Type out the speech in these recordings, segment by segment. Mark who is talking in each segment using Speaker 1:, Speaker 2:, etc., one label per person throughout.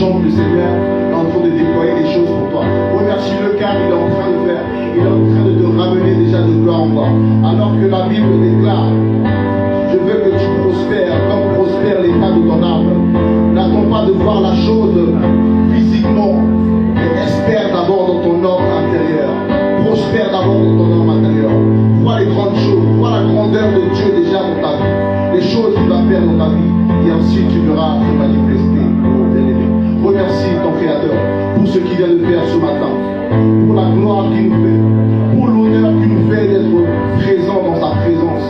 Speaker 1: chante le Seigneur est en train de déployer des choses pour toi. Remercie-le car il est en train de faire. Il est en train de te ramener déjà de gloire en gloire. Alors que la Bible déclare, je veux que tu prospères comme prospère l'état de ton âme. N'attends pas de voir la chose physiquement, mais espère d'abord dans ton homme intérieur. Prospère d'abord dans ton homme intérieur. Vois les grandes choses, vois la grandeur de Dieu déjà dans ta vie. Les choses qu'il va faire dans ta vie. Et ensuite tu verras se manifester. Oh, bien-aimé. Remercie ton Créateur pour ce qu'il vient de faire ce matin. Pour la gloire qu'il nous fait. Pour l'honneur qu'il nous fait d'être présent dans sa présence.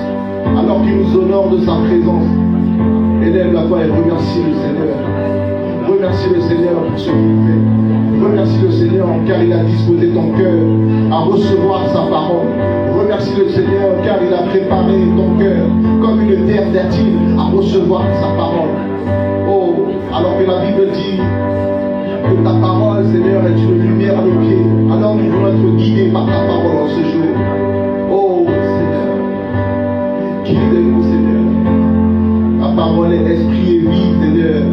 Speaker 1: Alors qu'il nous honore de sa présence. Élève la voix et remercie le Seigneur. Remercie le Seigneur pour ce qu'il fait. Remercie le Seigneur car il a disposé ton cœur à recevoir sa parole. Remercie le Seigneur car il a préparé ton cœur comme une terre fertile à recevoir sa parole. Oh, alors que la Bible dit que ta parole, Seigneur, est une lumière à nos pieds. Alors nous voulons être guidés par ta parole en ce jour. Oh, Seigneur, guide-nous, Seigneur. Ta parole est esprit et vie, Seigneur.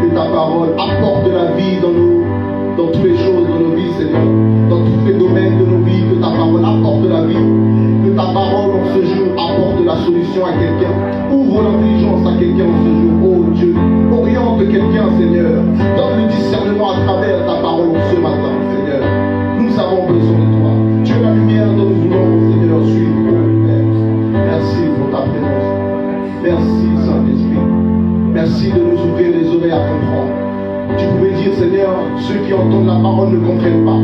Speaker 1: Que ta parole apporte de la vie dans toutes les choses de nos vies, Seigneur. Dans tous les domaines de nos vies, que ta parole apporte de la vie. Que ta parole en ce jour apporte de la solution à quelqu'un. Ouvre l'intelligence à quelqu'un en ce jour. Oh Dieu, oriente quelqu'un, Seigneur. Donne le discernement à travers ta parole ce matin, Seigneur. Nous avons besoin de toi. Tu es la lumière dont nous voulons, Seigneur, suivre. Père. Merci pour ta présence. Merci, Saint-Esprit. Merci de nous ouvrir les oreilles à comprendre. Tu pouvais dire, Seigneur, ceux qui entendent la parole ne comprennent pas.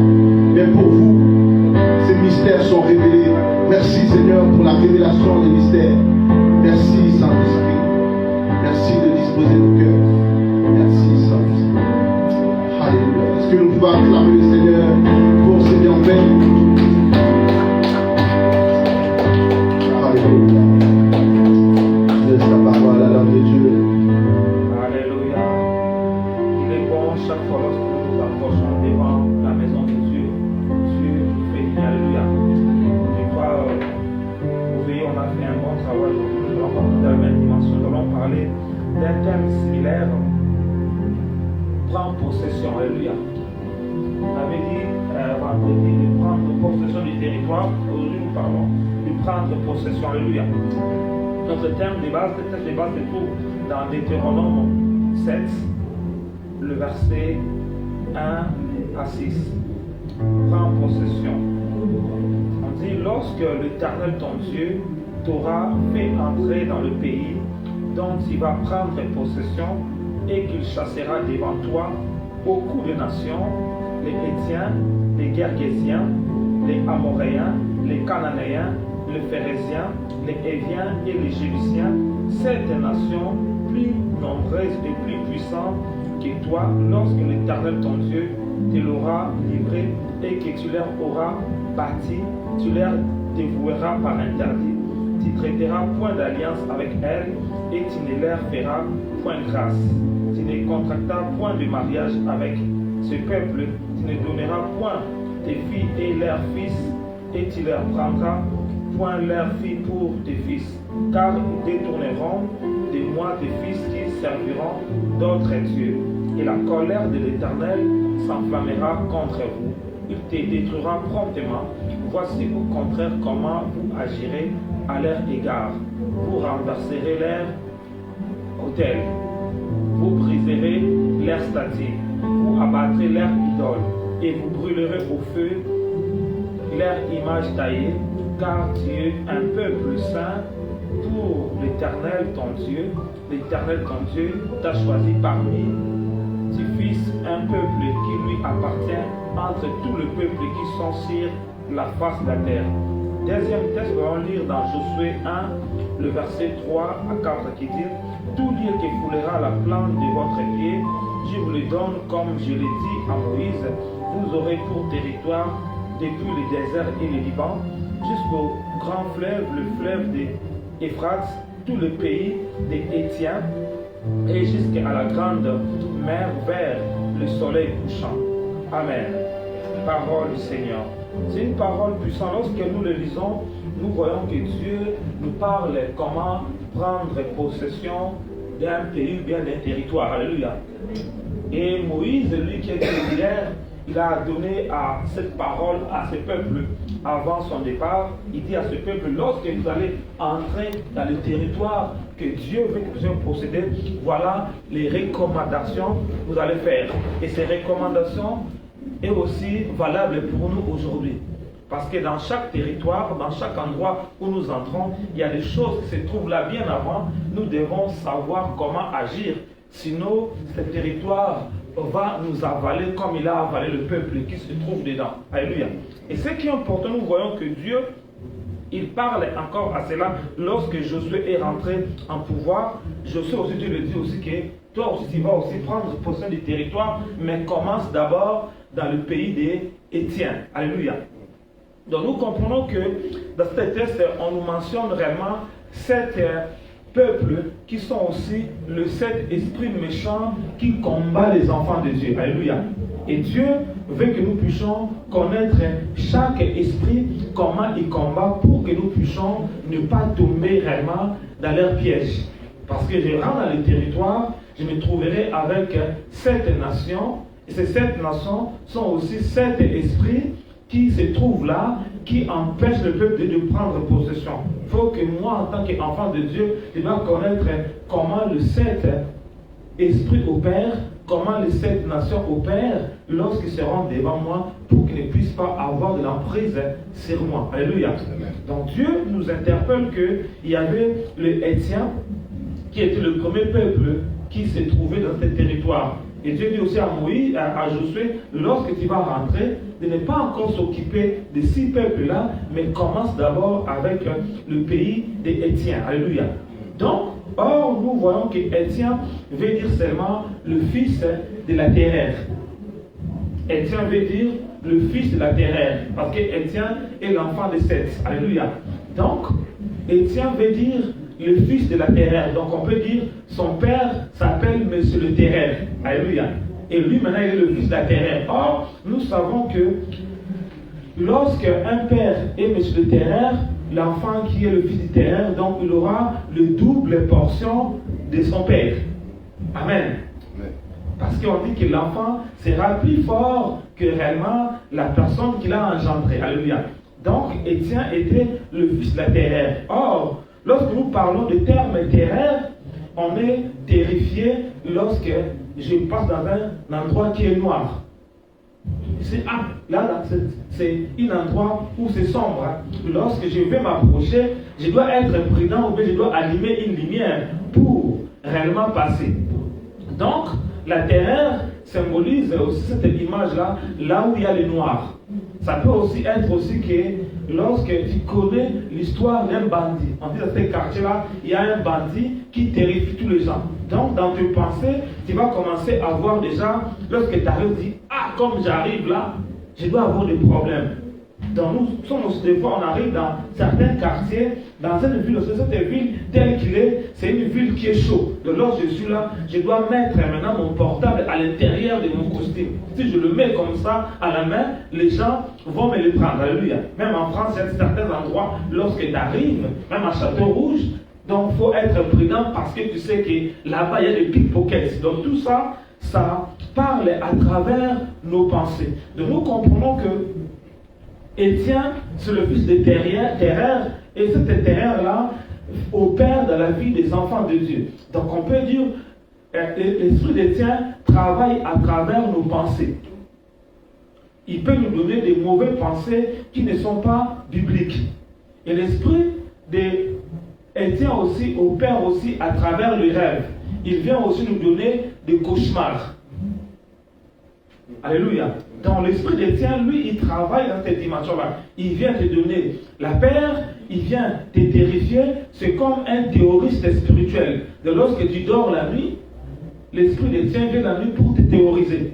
Speaker 1: Mais pour vous, ces mystères sont révélés. Merci, Seigneur, pour la révélation des mystères. Merci, Saint-Esprit. Merci de disposer nos cœurs. Merci, Saint-Esprit. Alléluia. Est-ce que nous pouvons acclamer le Seigneur pour ses bienfaits? Alléluia. Laisse la parole à l'âme de Dieu.
Speaker 2: Alléluia. Il est bon chaque fois lorsque nous nous approchons devant la maison de Dieu. Dieu nous fait bien. Alléluia. Je crois, vous voyez, on a fait un bon travail aujourd'hui. Nous allons parler de la même dimension. Nous allons parler d'un thème similaire. Prendre possession. Alléluia. On avait dit vendredi de prendre possession du territoire. Aujourd'hui, nous parlons de prendre possession. Alléluia. Notre thème de base, le texte de base se trouve dans Deutéronome 7, le verset 1 à 6. Prends possession. On dit, lorsque l'Éternel ton Dieu t'aura fait entrer dans le pays dont il va prendre possession et qu'il chassera devant toi beaucoup de nations, les Hétiens, les Gergésiens, les Amoréens, les Cananéens, les Phérésiens, les Héviens et les Jébusiens, 7 nations plus nombreuses et plus puissantes que toi, lorsque l'Éternel ton Dieu te l'aura livré et que tu leur auras bâti, tu leur dévoueras par interdit. Tu traiteras point d'alliance avec elles et tu ne leur feras point grâce. Tu ne contracteras point de mariage avec ce peuple, tu ne donneras point tes filles et leurs fils et tu leur prendras point leurs filles pour tes fils, car ils détourneront de moi tes fils qui serviront d'autres dieux. Et la colère de l'Éternel s'enflammera contre vous. Il te détruira promptement. Voici au contraire comment vous agirez à leur égard. Vous renverserez leur autel. Vous briserez leur statue. Vous abattrez leur idole. Et vous brûlerez au feu leur image taillée. Car tu es un peuple saint pour l'Éternel ton Dieu. L'Éternel ton Dieu t'a choisi parmi tes fils un peuple qui lui appartient entre tout le peuple qui sont sur la face de la terre. Deuxième texte, nous allons lire dans Josué 1, le verset 3 à 4 qui dit: tout lieu qui foulera la plante de votre pied, je vous le donne comme je l'ai dit à Moïse. Vous aurez pour territoire depuis le désert et le Liban jusqu'au grand fleuve, le fleuve d'Euphrate, tout le pays des Hétiens et jusqu'à la grande mer vers le soleil couchant. Amen. Parole du Seigneur. C'est une parole puissante. Lorsque nous le lisons, nous voyons que Dieu nous parle comment prendre possession d'un pays ou bien d'un territoire. Alléluia. Et Moïse, lui qui était hier, il a donné à cette parole à ce peuple avant son départ. Il dit à ce peuple, lorsque vous allez entrer dans le territoire que Dieu veut que vous ayez posséder, voilà les recommandations que vous allez faire. Et ces recommandations sont aussi valables pour nous aujourd'hui. Parce que dans chaque territoire, dans chaque endroit où nous entrons, il y a des choses qui se trouvent là bien avant. Nous devons savoir comment agir. Sinon, ce territoire va nous avaler comme il a avalé le peuple qui se trouve dedans. Alléluia. Et ce qui est important, nous voyons que Dieu, il parle encore à cela lorsque Josué est rentré en pouvoir. Josué aussi, Dieu le dit aussi que toi aussi tu vas aussi prendre possession du territoire, mais commence d'abord dans le pays des Étiens. Alléluia. Donc nous comprenons que dans cet texte, on nous mentionne réellement 7 peuples qui sont aussi le 7 esprits méchants qui combattent les enfants de Dieu. Alléluia. Et Dieu veut que nous puissions connaître chaque esprit, comment il combat pour que nous puissions ne pas tomber réellement dans leur piège. Parce que je rentre dans le territoire, je me trouverai avec 7 nations, et ces 7 nations sont aussi 7 esprits qui se trouvent là, qui empêchent le peuple de prendre possession. Il faut que moi, en tant qu'enfant de Dieu, je dois connaître comment le 7 esprits opèrent, comment les 7 nations opèrent lorsqu'ils seront devant moi pour qu'ils ne puissent pas avoir de l'emprise sur moi. Alléluia. Donc Dieu nous interpelle qu'il y avait les Étiens qui était le premier peuple qui se trouvait dans ce territoire. Et Dieu dit aussi à Moïse, à Josué, lorsque tu vas rentrer, de ne pas encore s'occuper de 6 peuples-là, mais commence d'abord avec le pays des Étiens. Alléluia. Donc, or, nous voyons que Étien veut dire seulement le fils de la terreur. Étien veut dire le fils de la terreur, parce que Étien est l'enfant de Seth. Alléluia. Donc, Étien veut dire le fils de la terreur. Donc on peut dire son père s'appelle Monsieur le Terreur. Alléluia. Et lui maintenant il est le fils de la terreur. Or, nous savons que lorsque un père est Monsieur le Terreur, l'enfant qui est le fils du terreur, donc il aura le double portion de son père. Amen. Parce qu'on dit que l'enfant sera plus fort que réellement la personne qu'il a engendrée. Alléluia. Donc Étienne était le fils de la terreur. Or, lorsque nous parlons de terme terreur, on est terrifié lorsque je passe dans un endroit qui est noir. C'est un endroit où c'est sombre. Lorsque je vais m'approcher, je dois être prudent ou bien je dois allumer une lumière pour réellement passer. Donc, la terreur symbolise aussi cette image-là, là où il y a le noir. Ça peut aussi être aussi que lorsque tu connais l'histoire d'un bandit, on dit dans ce quartier-là, il y a un bandit qui terrifie tous les gens. Donc, dans tes pensées, tu vas commencer à voir déjà, lorsque tu arrives, tu dis, ah, comme j'arrive là, je dois avoir des problèmes. Donc, nous sommes aussi, des fois, on arrive dans certains quartiers, dans une ville, cette ville, telle qu'il est, c'est une ville qui est chaude. Donc, lorsque je suis là, je dois mettre maintenant mon portable à l'intérieur de mon costume. Si je le mets comme ça à la main, les gens vont me le prendre. Alléluia. Même en France, il y a certains endroits, lorsque tu arrives, même à Château-Rouge, donc il faut être prudent parce que tu sais que là-bas, il y a des pickpockets. Donc, tout ça, ça parle à travers nos pensées. Donc, nous comprenons que Étienne, c'est le fils de terreur, et cette terreur-là opère dans la vie des enfants de Dieu. Donc on peut dire, l'esprit d'Étienne travaille à travers nos pensées. Il peut nous donner des mauvaises pensées qui ne sont pas bibliques. Et l'esprit d'Étienne aussi opère aussi à travers les rêves. Il vient aussi nous donner des cauchemars. Alléluia. Dans l'esprit d'Étienne, lui, il travaille dans cette dimension-là. Il vient te donner la peur, il vient te terrifier. C'est comme un terroriste spirituel. Donc, lorsque tu dors la nuit, l'esprit d'Étienne vient la nuit pour te terroriser.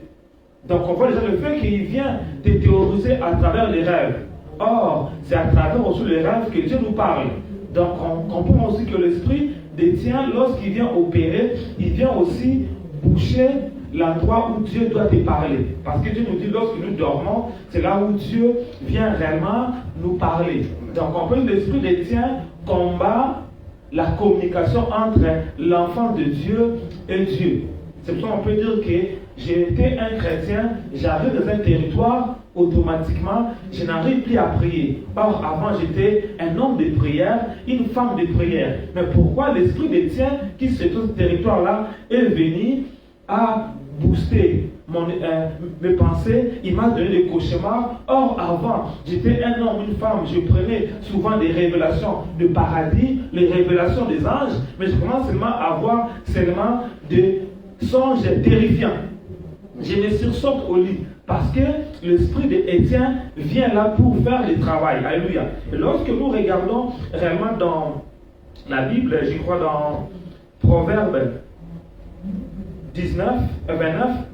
Speaker 2: Donc, on voit déjà le fait qu'il vient te terroriser à travers les rêves. Or, c'est à travers aussi les rêves que Dieu nous parle. Donc, on comprend aussi que l'esprit d'Étienne, lorsqu'il vient opérer, il vient aussi boucher l'endroit où Dieu doit te parler. Parce que Dieu nous dit, lorsque nous dormons, c'est là où Dieu vient réellement nous parler. Donc on peut dire que l'esprit d'Étienne combat la communication entre l'enfant de Dieu et Dieu. C'est pourquoi on peut dire que j'ai été un chrétien, j'arrive dans un territoire, automatiquement, je n'arrive plus à prier. Or, avant, j'étais un homme de prière, une femme de prière. Mais pourquoi l'Esprit d'Étienne, qui se trouve ce territoire-là, est venu à booster mes pensées, il m'a donné des cauchemars. Or, avant, j'étais un homme, une femme, je prenais souvent des révélations de paradis, les révélations des anges, mais je commence seulement à avoir seulement des songes terrifiants. Je me sursaute au lit parce que l'esprit d'Étienne vient là pour faire le travail. Alléluia. Et lorsque nous regardons réellement dans la Bible, je crois dans Proverbes 29,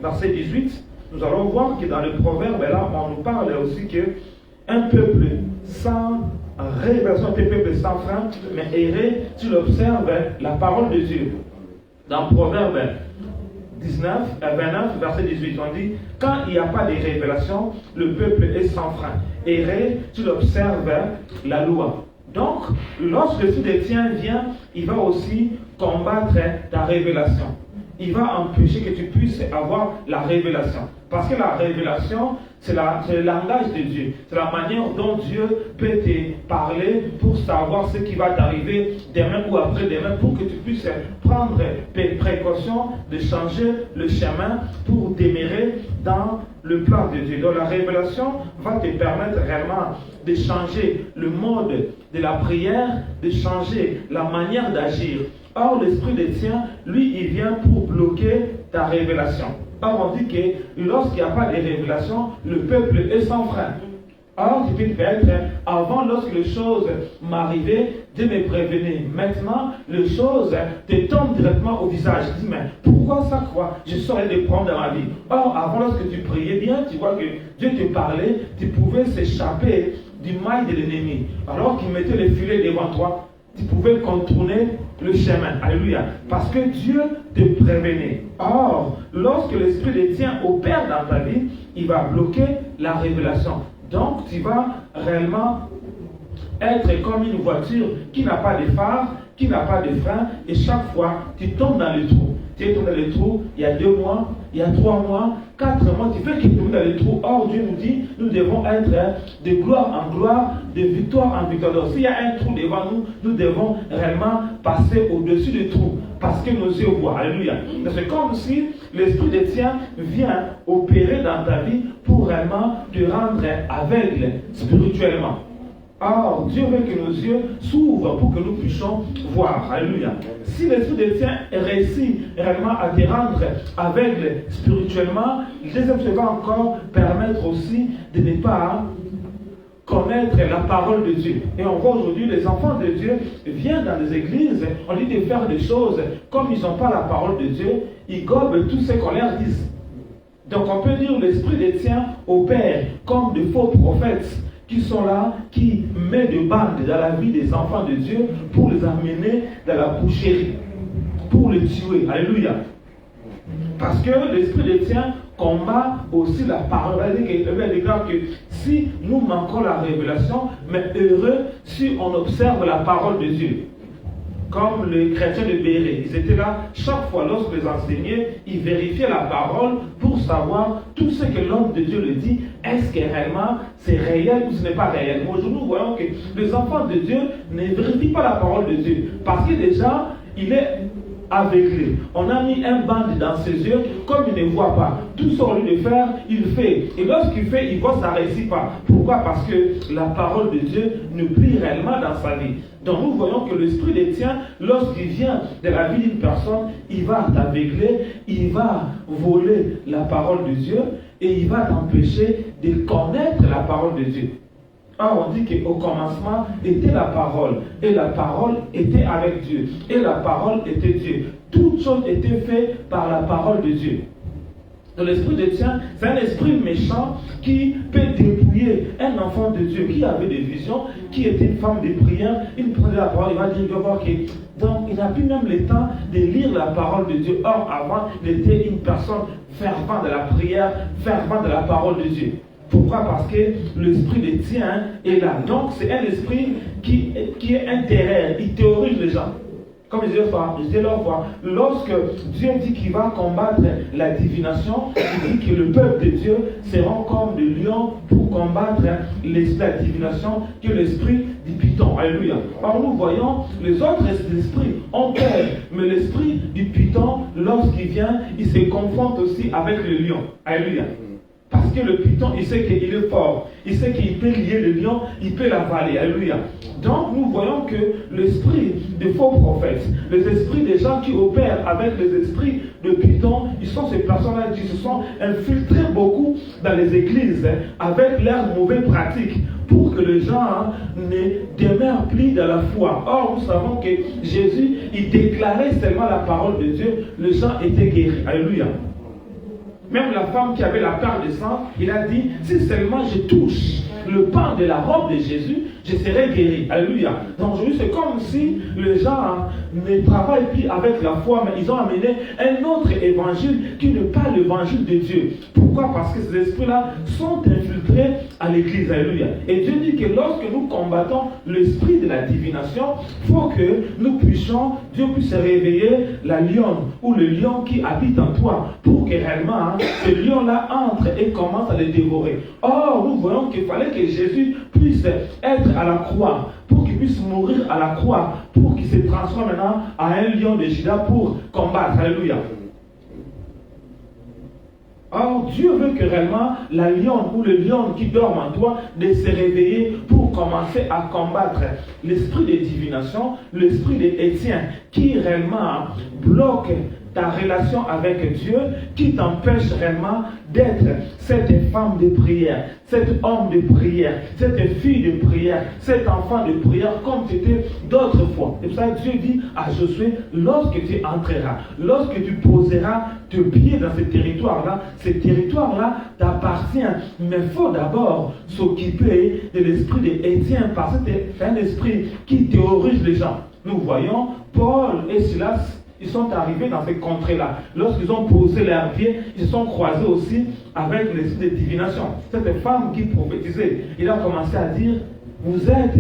Speaker 2: verset 18, nous allons voir que dans le Proverbe, là, on nous parle aussi qu'un peuple sans révélation, un peuple sans frein, mais erré, tu l'observes, la parole de Dieu. Dans Proverbe 29, verset 18, on dit, quand il n'y a pas de révélation, le peuple est sans frein. Erré, tu l'observes, la loi. Donc, lorsque l'Esprit d'Étienne vient, il va aussi combattre ta révélation. Il va empêcher que tu puisses avoir la révélation. Parce que la révélation, c'est le langage de Dieu. C'est la manière dont Dieu peut te parler pour savoir ce qui va t'arriver demain ou après-demain, pour que tu puisses prendre tes précautions de changer le chemin pour demeurer dans le plan de Dieu. Donc la révélation va te permettre réellement de changer le mode de la prière, de changer la manière d'agir. Or, l'Esprit d'Étienne, lui, il vient pour bloquer ta révélation. Or, on dit que lorsqu'il n'y a pas de révélation, le peuple est sans frein. Or, tu peux être, avant, lorsque les choses m'arrivaient, Dieu me prévenait. Maintenant, les choses te tombent directement au visage. Tu dis, mais pourquoi ça, quoi? Je saurais des problèmes dans ma vie. Or, avant, lorsque tu priais bien, tu vois que Dieu te parlait, tu pouvais s'échapper du mail de l'ennemi. Alors qu'il mettait les filets devant toi, tu pouvais contourner le chemin. Alléluia. Parce que Dieu te prévenait. Or, lorsque l'Esprit d'Étienne opère dans ta vie, il va bloquer la révélation. Donc, tu vas réellement être comme une voiture qui n'a pas de phare, qui n'a pas de frein, et chaque fois, tu tombes dans le trou. Tu es tombé dans le trou il y a 2 mois, il y a 3 mois, 4 mois, tu fais qu'il tombe dans le trou. Or, Dieu nous dit, nous devons être de gloire en gloire, de victoire en victoire. Donc, s'il y a un trou devant nous, nous devons réellement passer au-dessus du trou, parce que nos yeux voient. Alléluia. C'est comme si l'Esprit d'Étienne vient opérer dans ta vie pour réellement te rendre aveugle spirituellement. Or, Dieu veut que nos yeux s'ouvrent pour que nous puissions voir. Alléluia. Si l'Esprit d'Étienne réussit réellement à te rendre aveugle spirituellement, le deuxième va encore permettre aussi de ne pas connaître la parole de Dieu. Et on voit aujourd'hui les enfants de Dieu viennent dans les églises, on dit de faire des choses comme ils n'ont pas la parole de Dieu, ils gobent tout ce qu'on leur dit. Donc on peut dire l'Esprit d'Étienne opère comme de faux prophètes qui sont là, qui mettent des bandes dans la vie des enfants de Dieu pour les amener dans la boucherie, pour les tuer. Alléluia. Parce que l'Esprit d'Étienne combat aussi la parole. Il déclare que si nous manquons la révélation, mais heureux si on observe la parole de Dieu. Comme les chrétiens de Béret, ils étaient là, chaque fois lorsque les enseignaient, ils vérifiaient la parole pour savoir tout ce que l'homme de Dieu le dit, est-ce que réellement c'est réel ou ce n'est pas réel. Mais aujourd'hui, nous voyons que les enfants de Dieu ne vérifient pas la parole de Dieu, parce que déjà, il est aveuglé. On a mis un bande dans ses yeux, comme il ne voit pas. Tout ce qu'on lui de faire, il fait. Et lorsqu'il fait, il voit, ça ne réussit pas. Pourquoi? Parce que la parole de Dieu ne plie réellement dans sa vie. Donc nous voyons que l'Esprit d'Étienne, lorsqu'il vient de la vie d'une personne, il va t'aveugler, il va voler la parole de Dieu et il va t'empêcher de connaître la parole de Dieu. Or, on dit qu'au commencement était la parole, et la parole était avec Dieu, et la parole était Dieu. Toutes choses étaient faites par la parole de Dieu. Donc l'Esprit d'Étienne, c'est un esprit méchant qui peut dépouiller un enfant de Dieu qui avait des visions, qui était une femme de prière, il prenait la parole, il va dire, donc il n'a plus même le temps de lire la parole de Dieu. Or, avant, il était une personne fervente de la prière, fervente de la parole de Dieu. Pourquoi? Parce que l'Esprit d'Étienne est là. Donc c'est un esprit qui est intérieur, il terrorise les gens. Comme je disais l'autre fois, lorsque Dieu dit qu'il va combattre la divination, il dit que le peuple de Dieu sera comme des lions pour combattre la divination, qui est l'esprit du python. Alléluia. Alors nous voyons, les autres esprits ont peur, mais l'esprit du python, lorsqu'il vient, il se confronte aussi avec le lion. Alléluia. Parce que le python, il sait qu'il est fort. Il sait qu'il peut lier le lion, il peut l'avaler. Alléluia. Donc, nous voyons que l'esprit des faux prophètes, les esprits des gens qui opèrent avec les esprits de python, ils sont ces personnes-là qui se sont infiltrés beaucoup dans les églises avec leurs mauvaises pratiques pour que les gens ne demeurent plus dans la foi. Or, nous savons que Jésus, il déclarait seulement la parole de Dieu, les gens étaient guéris. Alléluia. Même la femme qui avait la perte de sang, il a dit, si seulement je touche le pan de la robe de Jésus, je serai guéri. Alléluia. Donc aujourd'hui, c'est comme si les gens ne travaillent plus avec la foi, mais ils ont amené un autre évangile qui n'est pas l'évangile de Dieu. Pourquoi? Parce que ces esprits-là sont infiltrés à l'église. Alléluia. Et Dieu dit que lorsque nous combattons l'esprit de la divination, il faut que nous puissions, Dieu puisse réveiller la lionne ou le lion qui habite en toi pour que réellement ce lion-là entre et commence à le dévorer. Or, nous voyons qu'il fallait que Jésus puisse être à la croix, pour qu'il puisse mourir à la croix, pour qu'il se transforme maintenant en un lion de Juda pour combattre. Alléluia. Or, Dieu veut que réellement la lionne ou le lion qui dort en toi de se réveiller pour commencer à combattre l'esprit de divination, l'esprit d'Étienne qui réellement bloque ta relation avec Dieu, qui t'empêche réellement d'être cette femme de prière, cet homme de prière, cette fille de prière, cet enfant de prière comme tu étais d'autres fois. Et pour ça, Dieu dit à Josué, lorsque tu entreras, lorsque tu poseras tes pieds dans ce territoire-là t'appartient. Mais il faut d'abord s'occuper de l'esprit d'Étienne, parce que c'est un esprit qui terrorise les gens. Nous voyons Paul et Silas, ils sont arrivés dans ces contrées-là. Lorsqu'ils ont posé leurs pieds, ils se sont croisés aussi avec l'esprit de divination. Cette femme qui prophétisait, il a commencé à dire, vous êtes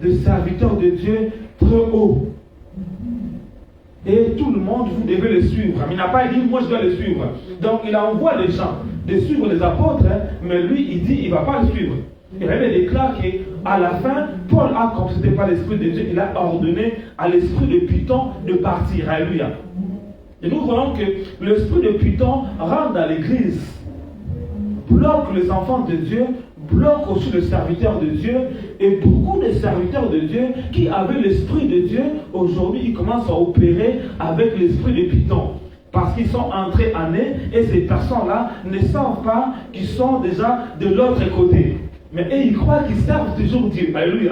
Speaker 2: des serviteurs de Dieu très haut. Et tout le monde, vous devez le suivre. Mais il n'a pas dit, moi je dois le suivre. Donc il envoie les gens de suivre les apôtres, mais lui, il dit, il ne va pas le suivre. Il avait déclaré qu'à la fin, Paul a, comme ce n'était pas l'esprit de Dieu, il a ordonné à l'esprit de Python de partir. Alléluia. Et nous voyons que l'esprit de Python rentre dans l'église, bloque les enfants de Dieu, bloque aussi les serviteurs de Dieu, et beaucoup de serviteurs de Dieu qui avaient l'esprit de Dieu, aujourd'hui ils commencent à opérer avec l'esprit de Python. Parce qu'ils sont entrés en eux, et ces personnes-là ne savent pas qu'ils sont déjà de l'autre côté. Mais eux, ils croient qu'ils servent toujours Dieu. Alléluia.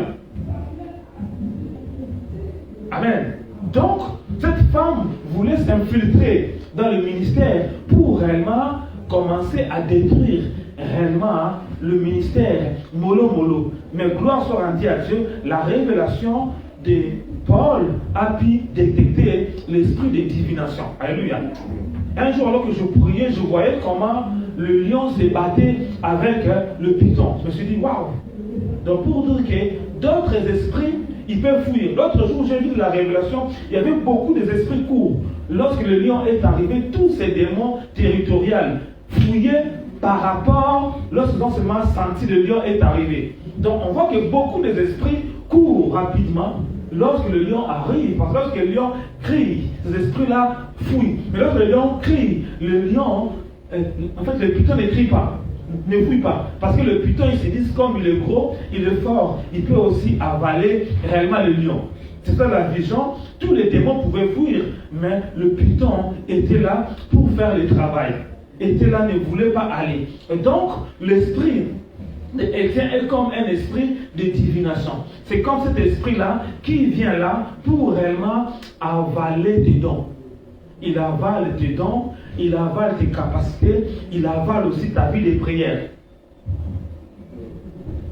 Speaker 2: Amen. Donc, cette femme voulait s'infiltrer dans le ministère pour réellement commencer à détruire réellement le ministère mollo. Mais gloire soit rendue à Dieu, la révélation de Paul a pu détecter l'esprit de divination. Alléluia. Un jour, alors que je priais, je voyais comment le lion se battait avec le python. Je me suis dit, waouh! Donc, pour dire que d'autres esprits, ils peuvent fuir. L'autre jour, j'ai vu de la révélation, il y avait beaucoup d'esprits courts. Lorsque le lion est arrivé, tous ces démons territoriaux fouillaient par rapport, lorsqu'ils ont seulement senti le lion est arrivé. Donc, on voit que beaucoup d'esprits courent rapidement lorsque le lion arrive, parce que lorsque le lion crie, ces esprits-là fouillent. Mais lorsque le lion crie, le lion, en fait, le python ne crie pas, ne fouille pas. Parce que le python, il se dit, comme il est gros, il est fort, il peut aussi avaler réellement le lion. C'est ça la vision. Tous les démons pouvaient fuir, mais le python était là pour faire le travail. Était là, ne voulait pas aller. Et donc, l'esprit est comme un esprit de divination. C'est comme cet esprit-là qui vient là pour réellement avaler tes dons. Il avale tes dons, il avale tes capacités, il avale aussi ta vie de prière.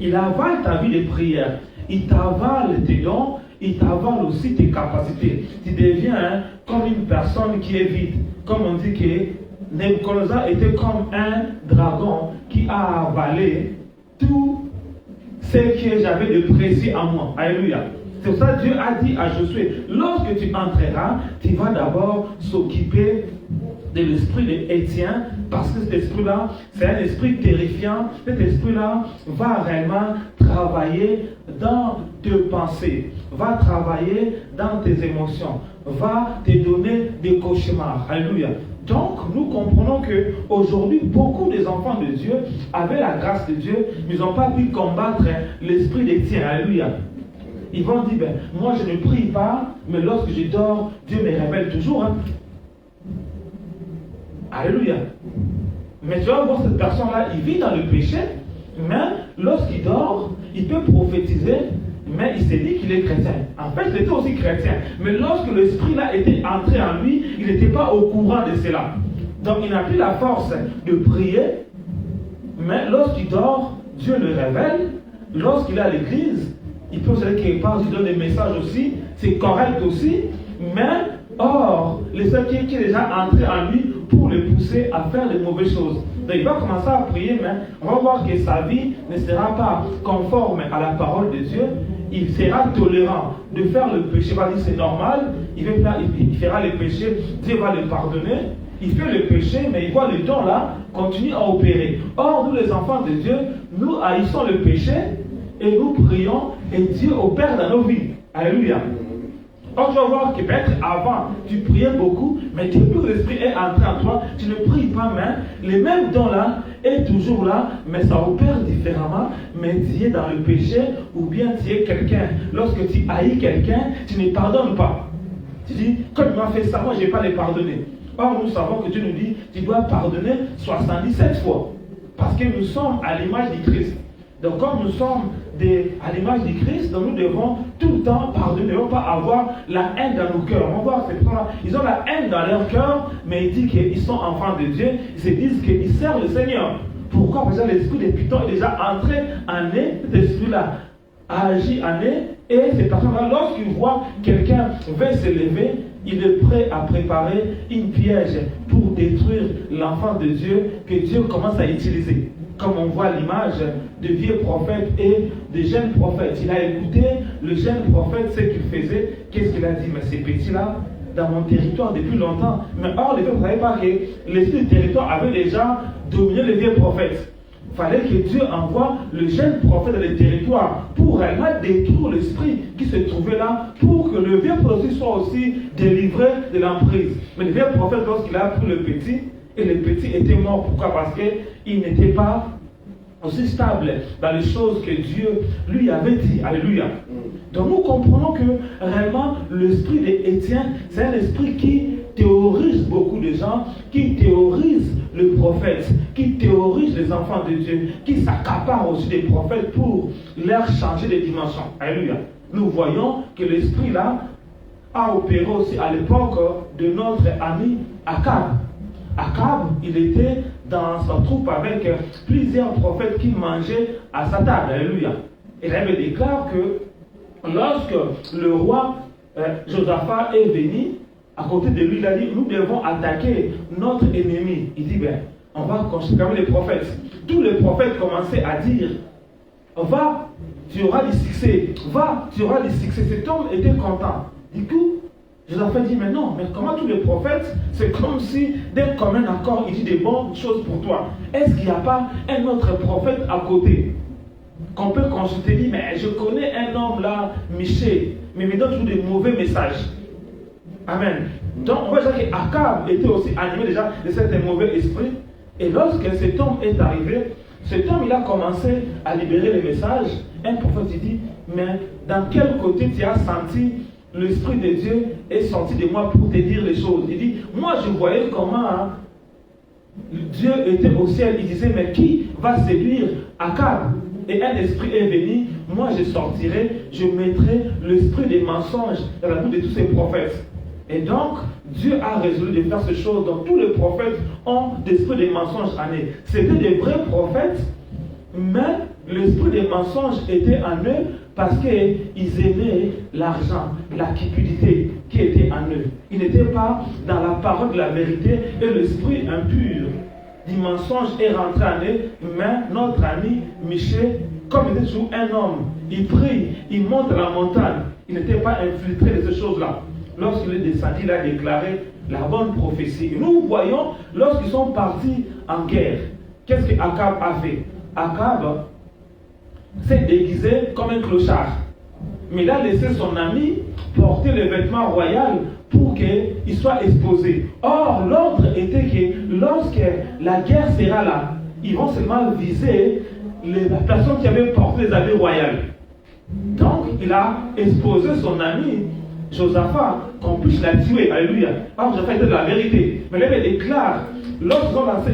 Speaker 2: Il avale ta vie de prière. Il t'avale tes dons, il t'avale aussi tes capacités. Tu deviens comme une personne qui est vide. Comme on dit que Nebuchadnezzar était comme un dragon qui a avalé tout ce que j'avais de précieux en moi. Alléluia. C'est pour ça que Dieu a dit à Josué, lorsque tu entreras, tu vas d'abord s'occuper de l'esprit d'Étienne, parce que cet esprit-là, c'est un esprit terrifiant. Cet esprit-là va réellement travailler dans tes pensées, va travailler dans tes émotions, va te donner des cauchemars. Alléluia. Donc, nous comprenons qu'aujourd'hui, beaucoup des enfants de Dieu, avec la grâce de Dieu, ils n'ont pas pu combattre l'esprit d'Étienne. Alléluia. Ils vont dire, ben, moi je ne prie pas, mais lorsque je dors, Dieu me révèle toujours. Hein. Alléluia. Mais tu vas voir cette personne-là, il vit dans le péché, mais lorsqu'il dort, il peut prophétiser, mais il s'est dit qu'il est chrétien. En fait, il était aussi chrétien. Mais lorsque l'esprit-là était entré en lui, il n'était pas au courant de cela. Donc il n'a plus la force de prier, mais lorsqu'il dort, Dieu le révèle. Lorsqu'il est à l'église, il peut se dire quelque part, il donne des messages aussi, c'est correct aussi, mais or, l'esprit qui est déjà entré en lui pour le pousser à faire de mauvaises choses. Donc il va commencer à prier, mais on va voir que sa vie ne sera pas conforme à la parole de Dieu. Il sera tolérant de faire le péché. Il va dire c'est normal, il fera le péché, Dieu va le pardonner. Il fait le péché, mais il voit le don là, continue à opérer. Or, nous les enfants de Dieu, nous haïssons le péché et nous prions et Dieu opère dans nos vies. Alléluia. Or, tu vas voir que peut-être avant, tu priais beaucoup, mais depuis que l'Esprit est entré en toi, tu ne pries pas, mais les mêmes dons-là est toujours là, mais ça opère différemment. Mais tu es dans le péché, ou bien tu es quelqu'un. Lorsque tu haïs quelqu'un, tu ne pardonnes pas. Tu dis, comme il m'a fait ça, moi je ne vais pas les pardonner. Or, nous savons que Dieu nous dit, tu dois pardonner 77 fois. Parce que nous sommes à l'image du Christ. Donc, comme nous sommes à l'image du Christ, donc nous devons tout le temps pardonner. Nous ne devons pas avoir la haine dans nos cœurs. On va voir ces personnes-là. Ils ont la haine dans leur cœur, mais ils disent qu'ils sont enfants de Dieu. Ils se disent qu'ils servent le Seigneur. Pourquoi? Parce que l'esprit des pitons est déjà entré en eux. Cet esprit-là a agi en eux. Et ces personnes-là, lorsqu'ils voient quelqu'un veut se lever, il est prêt à préparer une piège pour détruire l'enfant de Dieu que Dieu commence à utiliser. Comme on voit l'image de vieux prophètes et de jeunes prophètes. Il a écouté le jeune prophète, ce qu'il faisait. Qu'est-ce qu'il a dit? Mais ces petits-là, dans mon territoire depuis longtemps. Mais or, les gens ne savaient pas que l'esprit du territoire avait déjà dominé les vieux prophètes. Il fallait que Dieu envoie le jeune prophète dans le territoire pour réellement détruire l'esprit qui se trouvait là, pour que le vieux prophète soit aussi délivré de l'emprise. Mais le vieux prophète, lorsqu'il a pris le petit, et le petit était mort. Pourquoi? Parce qu'il n'était pas aussi stable dans les choses que Dieu lui avait dit. Alléluia. Donc nous comprenons que réellement l'esprit d'Étienne, c'est un esprit qui théorise beaucoup de gens, qui théorise le prophète, qui théorise les enfants de Dieu, qui s'accapare aussi des prophètes pour leur changer de dimension. Alléluia. Nous voyons que l'esprit là a opéré aussi à l'époque de notre ami Akab. Akab, il était dans sa troupe avec plusieurs prophètes qui mangeaient à sa table. Alléluia. Et il avait déclaré que lorsque le roi Josaphat est venu, à côté de lui, il a dit, nous devons attaquer notre ennemi. Il dit, ben, on va construire les prophètes. Tous les prophètes commençaient à dire, va, tu auras du succès. Va, tu auras du succès. Cet homme était content. Du coup, Josaphat dit, mais non, mais comment tous les prophètes, c'est comme si d'un commun accord, il dit des bonnes choses pour toi. Est-ce qu'il n'y a pas un autre prophète à côté qu'on peut consulter? Dit, mais je connais un homme là, Michel, mais il me donne toujours des mauvais messages. Amen. Donc on voit que Akab était aussi animé déjà de cet mauvais esprit. Et lorsque cet homme est arrivé, cet homme il a commencé à libérer les messages. Un prophète il dit, mais dans quel côté tu as senti l'Esprit de Dieu est sorti de moi pour te dire les choses? Il dit, moi je voyais comment Dieu était au ciel. Il disait, mais qui va séduire Akab? Et un esprit est venu, moi je sortirai, je mettrai l'esprit des mensonges dans la bouche de tous ces prophètes. Et donc, Dieu a résolu de faire ces choses. Donc, tous les prophètes ont l'esprit des mensonges en eux. C'était des vrais prophètes, mais l'esprit des mensonges était en eux parce qu'ils aimaient l'argent, la cupidité qui était en eux. Ils n'étaient pas dans la parole de la vérité et l'esprit impur du mensonge est rentré en eux. Mais notre ami Michel comme il était toujours un homme, il prie, il monte à la montagne, il n'était pas infiltré de ces choses-là. Lorsqu'il est descendu, il a déclaré la bonne prophétie. Et nous voyons, lorsqu'ils sont partis en guerre, qu'est-ce qu'Akab a fait? Akab s'est déguisé comme un clochard. Mais il a laissé son ami porter les vêtements royaux pour qu'il soit exposé. Or, l'ordre était que lorsque la guerre sera là, ils vont seulement viser les personnes qui avaient porté les habits royaux. Donc, il a exposé son ami Josaphat qu'on puisse la tuer. Alléluia. Alors, Josaphat était de la vérité. Mais là, il déclare, lorsqu'ils ont lancé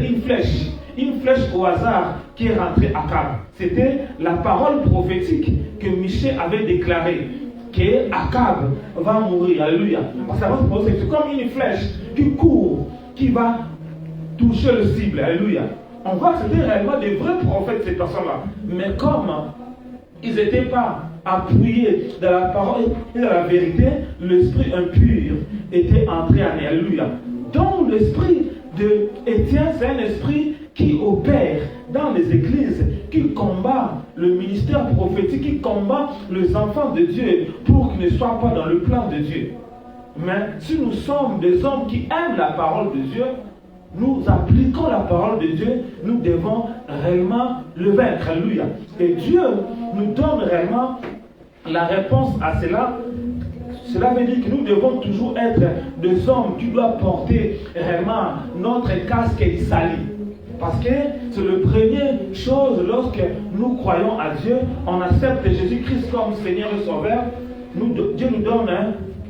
Speaker 2: une flèche au hasard qui est rentrée à Akab. C'était la parole prophétique que Michée avait déclarée, que Akab va mourir. Alléluia. Parce que c'est comme une flèche qui court, qui va toucher le cible. Alléluia. On voit que c'était réellement des vrais prophètes, ces personnes-là. Mais comme ils n'étaient pas appuyés dans la parole et dans la vérité, l'esprit impur était entré en eux. Alléluia. Donc l'esprit d'Étienne, c'est un esprit qui opère dans les églises, qui combat le ministère prophétique, qui combat les enfants de Dieu pour qu'ils ne soient pas dans le plan de Dieu. Mais si nous sommes des hommes qui aiment la parole de Dieu, nous appliquons la parole de Dieu, nous devons réellement le vaincre. Alléluia. Et Dieu nous donne réellement la réponse à cela. Cela veut dire que nous devons toujours être des hommes qui doivent porter réellement notre casque d'Isaïe. Parce que c'est la première chose lorsque nous croyons à Dieu, on accepte Jésus-Christ comme Seigneur et Sauveur, Dieu nous donne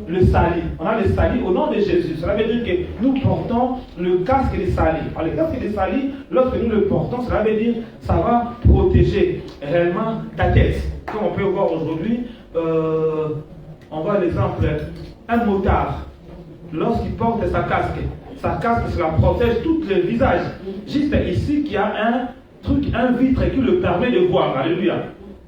Speaker 2: le salut. On a le salut au nom de Jésus. Cela veut dire que nous portons le casque de salut. Alors le casque de salut, lorsque nous le portons, cela veut dire que ça va protéger réellement ta tête. Comme on peut voir aujourd'hui, on voit l'exemple, un motard, lorsqu'il porte sa casque, cela protège tout le visage. Juste ici, qu'il y a un vitre qui le permet de voir. Alléluia.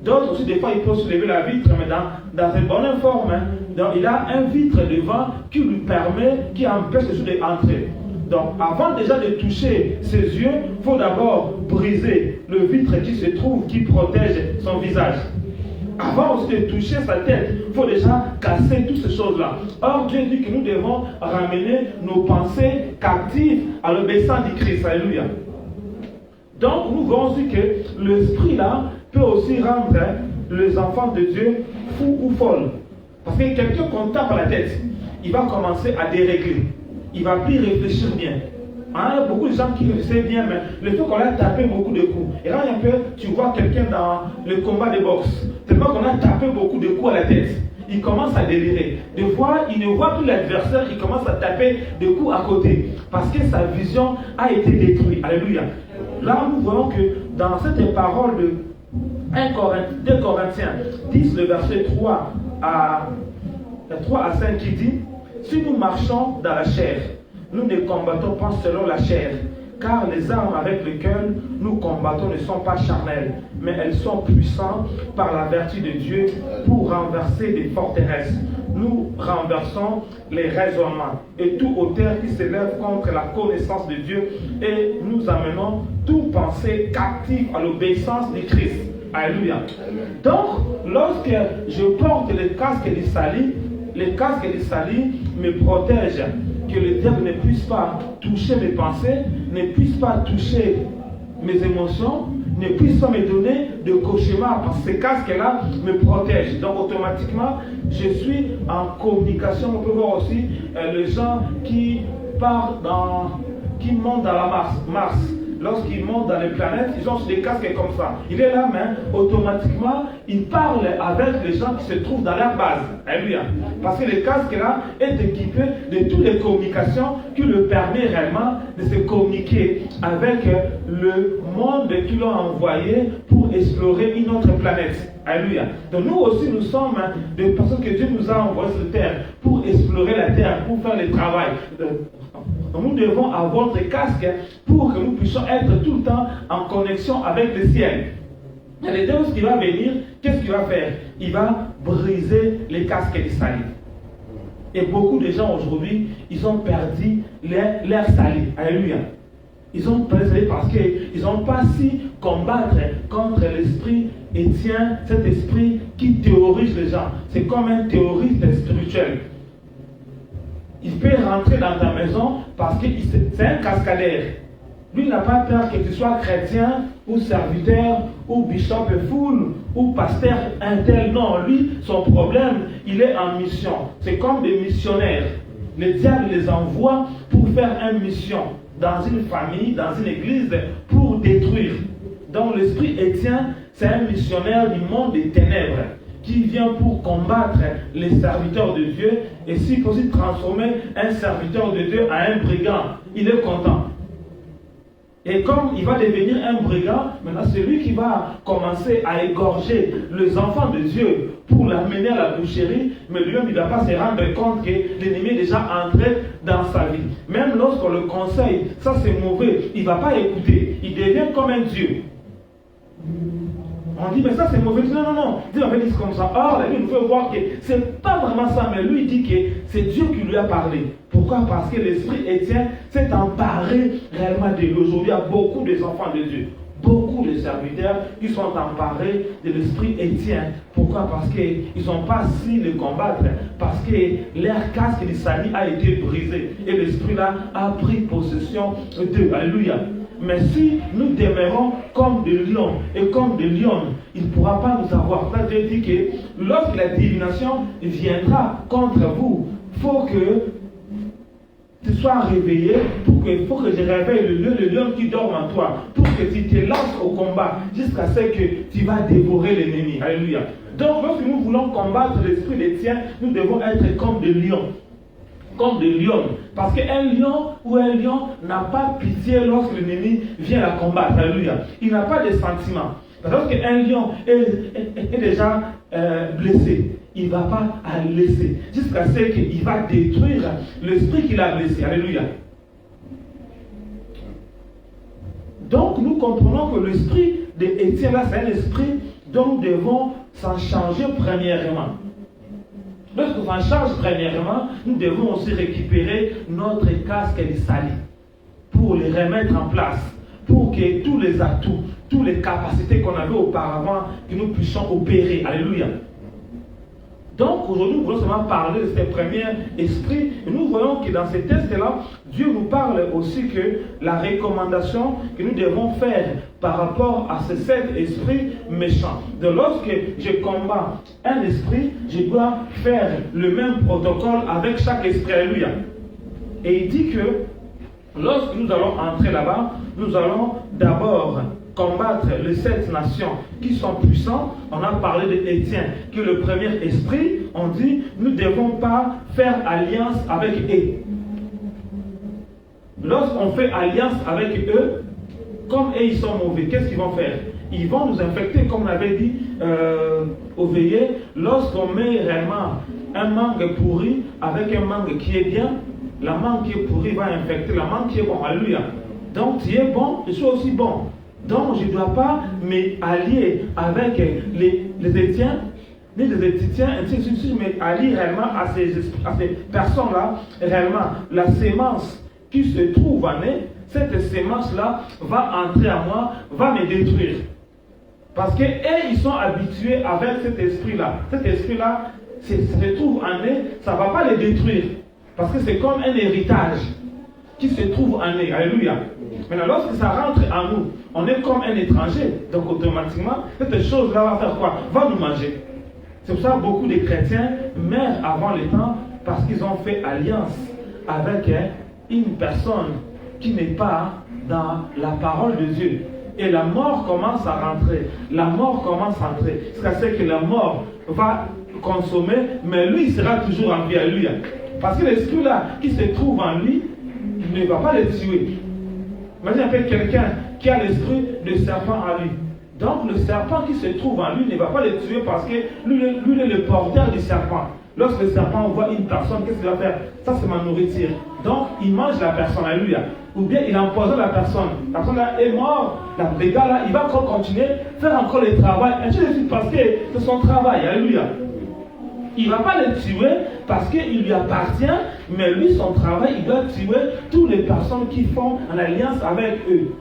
Speaker 2: D'autres aussi, des fois, ils peuvent soulever la vitre, mais dans une bonne forme. Donc, il a un vitre devant qui lui permet, qui empêche les choses d'entrer. Donc, avant déjà de toucher ses yeux, il faut d'abord briser le vitre qui se trouve, qui protège son visage. Avant aussi de toucher sa tête, il faut déjà casser toutes ces choses-là. Or, Dieu dit que nous devons ramener nos pensées captives à l'obéissance du Christ. Alléluia. Donc, nous voyons aussi que l'esprit là peut aussi rendre les enfants de Dieu fous ou folles. Parce que quelqu'un qu'on tape à la tête, il va commencer à dérégler. Il ne va plus réfléchir bien. Il y a beaucoup de gens qui réfléchissent bien, mais le fait qu'on a tapé beaucoup de coups. Et là, un peu, tu vois quelqu'un dans le combat de boxe, tellement qu'on a tapé beaucoup de coups à la tête, il commence à délirer. Des fois, il ne voit plus l'adversaire, il commence à taper des coups à côté. Parce que sa vision a été détruite. Alléluia. Là, nous voyons que dans cette parole de 2 Corinthiens 10, le verset 3 à 5 qui dit: si nous marchons dans la chair, nous ne combattons pas selon la chair, car les armes avec lesquelles nous combattons ne sont pas charnelles, mais elles sont puissantes par la vertu de Dieu pour renverser des forteresses. Nous renversons les raisonnements et tout hauteur qui s'élève contre la connaissance de Dieu, et nous amenons toute pensée captive à l'obéissance de Christ. Alléluia. Donc, lorsque je porte le casque d'Isaïe, le casque d'Isaïe me protège, que le diable ne puisse pas toucher mes pensées, ne puisse pas toucher mes émotions, ne puisse pas me donner de cauchemars, parce que ce casque-là me protège. Donc automatiquement, je suis en communication. On peut voir aussi les gens qui partent qui montent dans la Mars. Lorsqu'ils montent dans les planètes, ils ont des casques comme ça. Il est là, mais automatiquement, ils parlent avec les gens qui se trouvent dans leur base. Alléluia. Parce que le casque-là est équipé de toutes les communications qui lui permettent réellement de se communiquer avec le monde qu'ils ont envoyé pour explorer une autre planète. Alléluia. Donc nous aussi, nous sommes des personnes que Dieu nous a envoyées sur la terre pour explorer la terre, pour faire le travail. Nous devons avoir des casques pour que nous puissions être tout le temps en connexion avec le ciel. Et le Dieu qui va venir, qu'est-ce qu'il va faire? Il va briser les casques d'Isaïe. Et beaucoup de gens aujourd'hui, ils ont perdu leur salut. Alléluia. Ils ont perdu parce qu'ils n'ont pas su combattre contre l'esprit Étienne, cet esprit qui théorise les gens. C'est comme un théoriste spirituel. Il peut rentrer dans ta maison parce que c'est un cascadeur. Lui n'a pas peur que tu sois chrétien ou serviteur ou bishop full ou pasteur un tel. Non, lui, son problème, il est en mission. C'est comme des missionnaires. Le diable les envoie pour faire une mission dans une famille, dans une église, pour détruire. Donc l'esprit Étienne, c'est un missionnaire du monde des ténèbres qui vient pour combattre les serviteurs de Dieu et si possible transformer un serviteur de Dieu en un brigand. Il est content. Et comme il va devenir un brigand, maintenant c'est lui qui va commencer à égorger les enfants de Dieu pour l'amener à la boucherie, mais lui-même il ne va pas se rendre compte que l'ennemi est déjà entré dans sa vie. Même lorsqu'on le conseille, ça c'est mauvais, il ne va pas écouter, il devient comme un Dieu. On dit, mais ça c'est mauvais. Non, non, non. Dieu avait dit comme ça. Or, la Bible nous fait voir que c'est pas vraiment ça, mais lui dit que c'est Dieu qui lui a parlé. Pourquoi? Parce que l'esprit Étienne s'est emparé réellement de lui. Aujourd'hui, il y a beaucoup des enfants de Dieu, beaucoup de serviteurs qui sont emparés de l'esprit Étienne. Pourquoi? Parce qu'ils n'ont pas su le combattre, parce que leur casque de salut a été brisé et l'esprit là a pris possession d'eux. Alléluia. Mais si nous demeurons comme des lions et comme des lions, il ne pourra pas nous avoir. Ça veut dire que lorsque la divination viendra contre vous, il faut que tu sois réveillé, il faut que je réveille le lion qui dort en toi, pour que tu te lances au combat jusqu'à ce que tu vas dévorer l'ennemi. Alléluia. Donc lorsque nous voulons combattre l'esprit d'Étienne, nous devons être comme des lions. Comme des lions. Parce qu'un lion ou un lion n'a pas pitié lorsque l'ennemi vient la combattre. Alléluia. Il n'a pas de sentiments. Lorsqu'un lion est déjà blessé, il ne va pas le laisser. Jusqu'à ce qu'il va détruire l'esprit qu'il a blessé. Alléluia. Donc nous comprenons que l'esprit d'Étienne là, c'est un esprit dont nous devons s'en changer premièrement. Lorsqu'on s'en charge premièrement, nous devons aussi récupérer notre casque de salut pour les remettre en place, pour que tous les atouts, toutes les capacités qu'on avait auparavant, que nous puissions opérer. Alléluia. Donc aujourd'hui, nous voulons seulement parler de ce premier esprit. Et nous voyons que dans ces textes-là, Dieu nous parle aussi que la recommandation que nous devons faire par rapport à ce sept esprits méchants. De lorsque je combats un esprit, je dois faire le même protocole avec chaque esprit. Alléluia. Et il dit que lorsque nous allons entrer là-bas, nous allons d'abord combattre les 7 nations qui sont puissantes. On a parlé d'Étienne, qui est le premier esprit. On dit, nous ne devons pas faire alliance avec eux. Lorsqu'on fait alliance avec eux, comme eux ils sont mauvais, qu'est-ce qu'ils vont faire? Ils vont nous infecter, comme on avait dit au veillé. Lorsqu'on met réellement un mangue pourri avec un mangue qui est bien, la mangue qui est pourrie va infecter la mangue qui est bon. Alléluia. Donc tu es bon, je suis aussi bon. Donc je ne dois pas m'allier avec les Étiens, ni les Éthiopiens, ainsi de suite, mais allier réellement à ces personnes-là, réellement, la sémence qui se trouve en eux, cette sémence-là va entrer à moi, va me détruire. Parce qu'eux, ils sont habitués avec cet esprit-là. Cet esprit-là se trouve en eux, ça ne va pas les détruire. Parce que c'est comme un héritage qui se trouve en eux. Alléluia. Maintenant, lorsque ça rentre en nous, on est comme un étranger. Donc, automatiquement, cette chose-là va faire quoi? Va nous manger. C'est pour ça que beaucoup de chrétiens meurent avant le temps parce qu'ils ont fait alliance avec une personne qui n'est pas dans la parole de Dieu. Et la mort commence à rentrer. La mort commence à entrer. C'est-à-dire que la mort va consommer, mais lui, il sera toujours en vie à lui. Parce que l'esprit-là qui se trouve en lui, il ne va pas le tuer. Imaginez quelqu'un qui a l'esprit de serpent en lui. Donc le serpent qui se trouve en lui ne va pas le tuer parce que lui est le porteur du serpent. Lorsque le serpent voit une personne, qu'est-ce qu'il va faire? Ça c'est ma nourriture. Donc il mange la personne, alléluia. Ou bien il empoisonne la personne. La personne là est morte. Le gars là, il va encore continuer, faire encore le travail. Ainsi de suite parce que c'est son travail, alléluia. Il ne va pas le tuer parce qu'il lui appartient, mais lui, son travail, il doit tuer toutes les personnes qui font en alliance avec eux.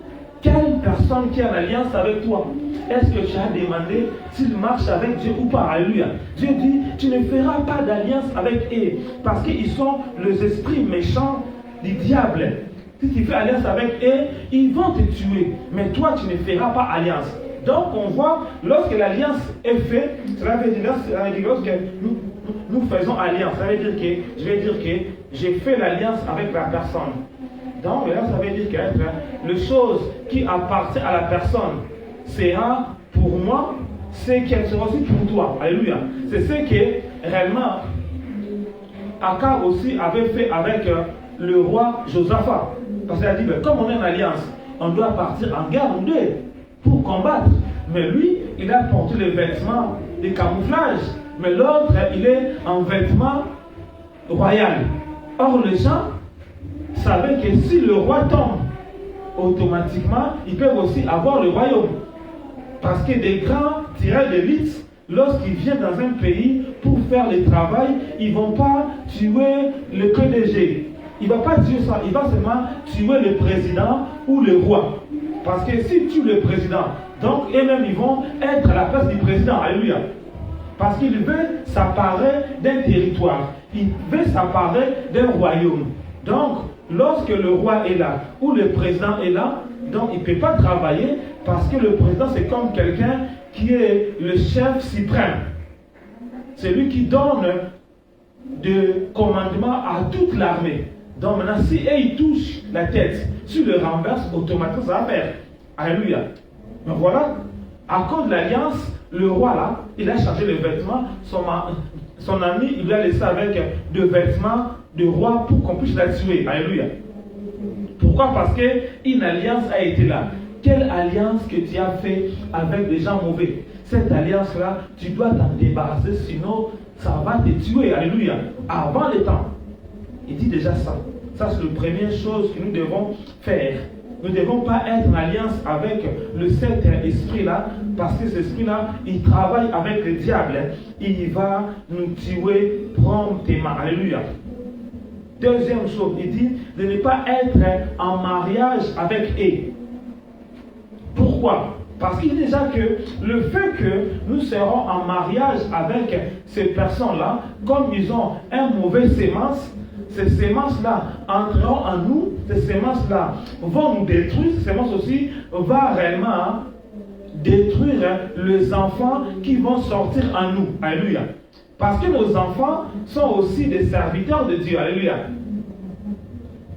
Speaker 2: quelle personne qui est en alliance avec toi? Est-ce que tu as demandé s'il marche avec Dieu ou pas? Alléluia. Dieu dit, tu ne feras pas d'alliance avec eux parce qu'ils sont les esprits méchants du diable. Si tu fais alliance avec eux, ils vont te tuer. Mais toi, tu ne feras pas alliance. Donc, on voit, lorsque l'alliance est faite, cela veut dire lorsque nous faisons alliance, ça veut dire que, je vais dire que j'ai fait l'alliance avec la personne. Donc, là, ça veut dire que les choses qui appartiennent à la personne sera pour moi, c'est qu'elle sera aussi pour toi. Alléluia. C'est ce que réellement Akab aussi avait fait avec le roi Josaphat. Parce qu'il a dit, comme on est en alliance, on doit partir en guerre pour combattre. Mais lui, il a porté les vêtements de camouflage. Mais l'autre, il est en vêtements royal. Or, les gens savaient que si le roi tombe, automatiquement, ils peuvent aussi avoir le royaume. Parce que des grands tireurs d'élite, lorsqu'ils viennent dans un pays pour faire le travail, ils ne vont pas tuer le PDG. Il ne va pas tuer ça, il va seulement tuer le président ou le roi. Parce que s'ils tuent le président, donc eux-mêmes ils vont être à la place du président. Alléluia. Parce qu'il veut s'emparer d'un territoire. Il veut s'emparer d'un royaume. Donc, lorsque le roi est là, ou le président est là, donc il ne peut pas travailler parce que le président c'est comme quelqu'un qui est le chef suprême. C'est lui qui donne de commandement à toute l'armée. Donc maintenant, si il touche la tête, si le renverse, automatiquement ça va faire. Alléluia. Mais voilà, à cause de l'alliance, le roi là, il a changé les vêtements. Son ami, il lui a laissé avec des vêtements de roi pour qu'on puisse la tuer. Alléluia. Pourquoi? Parce qu'une alliance a été là. Quelle alliance que tu as fait avec des gens mauvais? Cette alliance-là, tu dois t'en débarrasser, sinon ça va te tuer. Alléluia. Avant le temps. Il dit déjà ça. Ça, c'est la première chose que nous devons faire. Nous ne devons pas être en alliance avec le Saint-Esprit-là, parce que cet esprit-là, il travaille avec le diable. Il va nous tuer promptement. Alléluia. Deuxième chose, il dit de ne pas être en mariage avec eux. Pourquoi? Parce qu'il dit déjà que le fait que nous serons en mariage avec ces personnes-là, comme ils ont un mauvais sémence, ces sémences-là entreront en nous, ces sémences-là vont nous détruire, ces sémences aussi vont réellement détruire les enfants qui vont sortir en nous. Alléluia. Parce que nos enfants sont aussi des serviteurs de Dieu. Alléluia.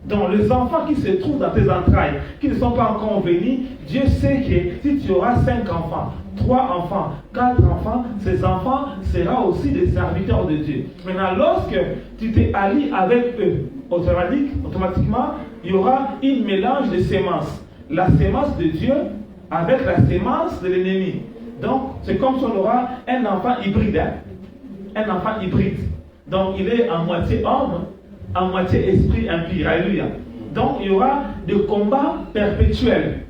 Speaker 2: Donc les enfants qui se trouvent dans tes entrailles, qui ne sont pas encore venus, Dieu sait que si tu auras 5 enfants, 3 enfants, 4 enfants, ces enfants seront aussi des serviteurs de Dieu. Maintenant, lorsque tu t'es allié avec eux, automatiquement, il y aura un mélange de sémences. La sémence de Dieu avec la sémence de l'ennemi. Donc, c'est comme si on aura un enfant hybride. Un enfant hybride. Donc, il est en moitié homme, en moitié esprit impur. Alléluia. Donc, il y aura des combats perpétuels.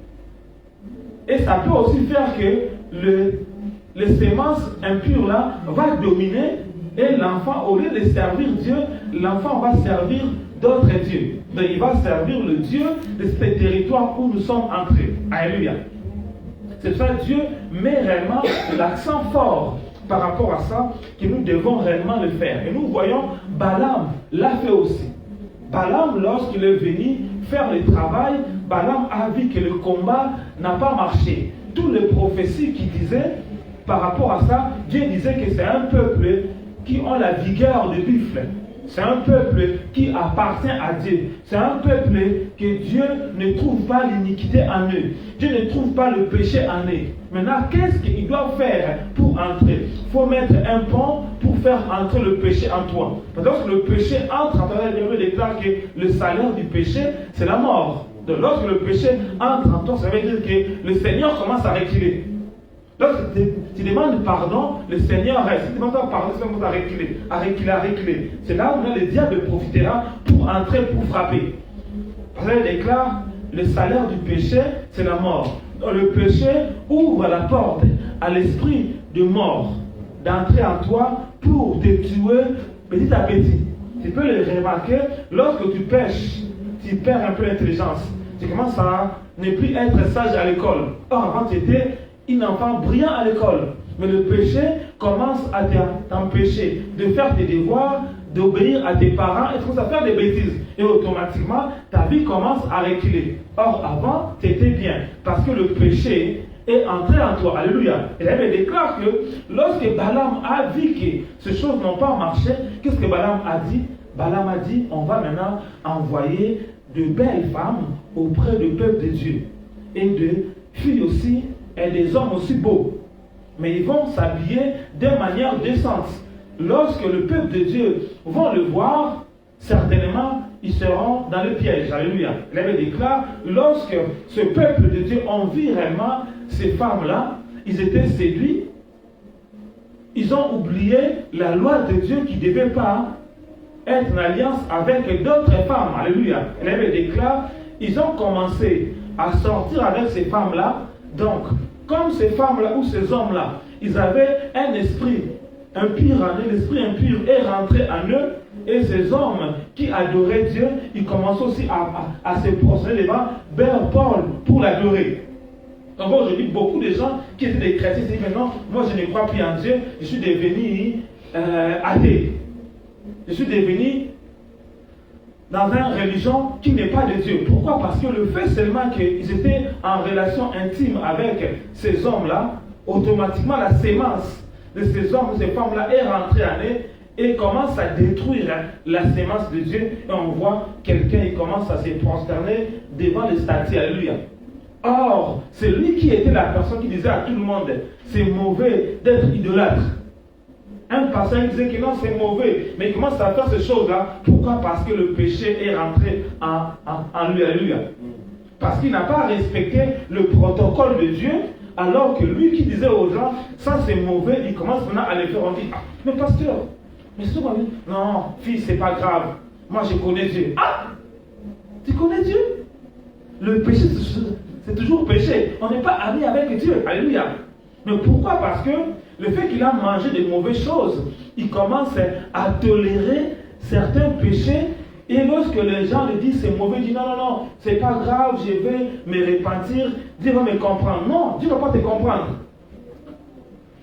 Speaker 2: Et ça peut aussi faire que les sémences impures là va dominer et l'enfant, au lieu de servir Dieu, l'enfant va servir d'autres dieux. Donc, il va servir le Dieu de ce territoire où nous sommes entrés. Alléluia. C'est ça, Dieu met réellement l'accent fort par rapport à ça, que nous devons réellement le faire. Et nous voyons, Balaam l'a fait aussi. Balaam, lorsqu'il est venu faire le travail, Balaam a vu que le combat n'a pas marché. Toutes les prophéties qui disaient, par rapport à ça, Dieu disait que c'est un peuple qui ont la vigueur de buffle. C'est un peuple qui appartient à Dieu. C'est un peuple que Dieu ne trouve pas l'iniquité en eux. Dieu ne trouve pas le péché en eux. Maintenant, qu'est-ce qu'ils doivent faire pour entrer? Il faut mettre un pont pour faire entrer le péché en toi. Parce que lorsque le péché entre en toi, la Bible déclare que le salaire du péché, c'est la mort. Donc lorsque le péché entre en toi, ça veut dire que le Seigneur commence à reculer. Lorsque tu demandes pardon, le Seigneur reste. Si tu demandes pardon, le Seigneur commence à reculer. C'est là où le diable profitera pour entrer, pour frapper. Parce qu'il déclare, le salaire du péché, c'est la mort. Donc le péché ouvre la porte à l'esprit de mort d'entrer en toi pour te tuer petit à petit. Tu peux le remarquer, lorsque tu pêches, tu perds un peu l'intelligence. Tu commences à ne plus être sage à l'école. Or, avant, tu étais un enfant brillant à l'école. Mais le péché commence à t'empêcher de faire tes devoirs, d'obéir à tes parents et commence à faire des bêtises. Et automatiquement, ta vie commence à reculer. Or, avant, tu étais bien. Parce que le péché est entré en toi. Alléluia. Et la Bible déclare que lorsque Balaam a vu que ces choses n'ont pas marché, qu'est-ce que Balaam a dit? Balaam a dit, on va maintenant envoyer de belles femmes auprès du peuple de Dieu. Et de filles aussi, et des hommes aussi beaux. Mais ils vont s'habiller de manière décente. Lorsque le peuple de Dieu vont le voir, certainement, ils seront dans le piège. Alléluia. La Bible déclare, lorsque ce peuple de Dieu ont vu réellement ces femmes-là, ils étaient séduits. Ils ont oublié la loi de Dieu qui ne devait pas être en alliance avec d'autres femmes. Alléluia. La Bible déclare, ils ont commencé à sortir avec ces femmes-là. Donc, comme ces femmes-là ou ces hommes-là, ils avaient un esprit impur en eux, l'esprit impur est rentré en eux, et ces hommes qui adoraient Dieu, ils commencent aussi à se prosterner devant Paul pour l'adorer. Donc aujourd'hui, beaucoup de gens qui étaient des chrétiens disent maintenant, moi je ne crois plus en Dieu, je suis devenu athée. Je suis devenu dans une religion qui n'est pas de Dieu. Pourquoi? Parce que le fait seulement qu'ils étaient en relation intime avec ces hommes-là, automatiquement la sémence de ces hommes, de ces femmes-là est rentrée en eux et commence à détruire la sémence de Dieu. Et on voit quelqu'un, il commence à se prosterner devant les statues. Alléluia. Or, c'est lui qui était la personne qui disait à tout le monde, c'est mauvais d'être idolâtre. Un pasteur disait que non, c'est mauvais, mais il commence à faire ces choses-là. Pourquoi? Parce que le péché est rentré en lui. Alléluia. Parce qu'il n'a pas respecté le protocole de Dieu, alors que lui qui disait aux gens, ça c'est mauvais, il commence maintenant à les faire. On dit, ah, mais pasteur, mais c'est quoi? Non, fils, c'est pas grave. Moi je connais Dieu. Ah, tu connais Dieu? Le péché, c'est toujours péché. On n'est pas amis avec Dieu. Alléluia. Mais pourquoi? Parce que le fait qu'il a mangé de mauvaises choses, il commence à tolérer certains péchés. Et lorsque les gens lui disent c'est mauvais, il dit non, non, non, c'est pas grave, je vais me repentir, Dieu va me comprendre. Non, Dieu ne va pas te comprendre.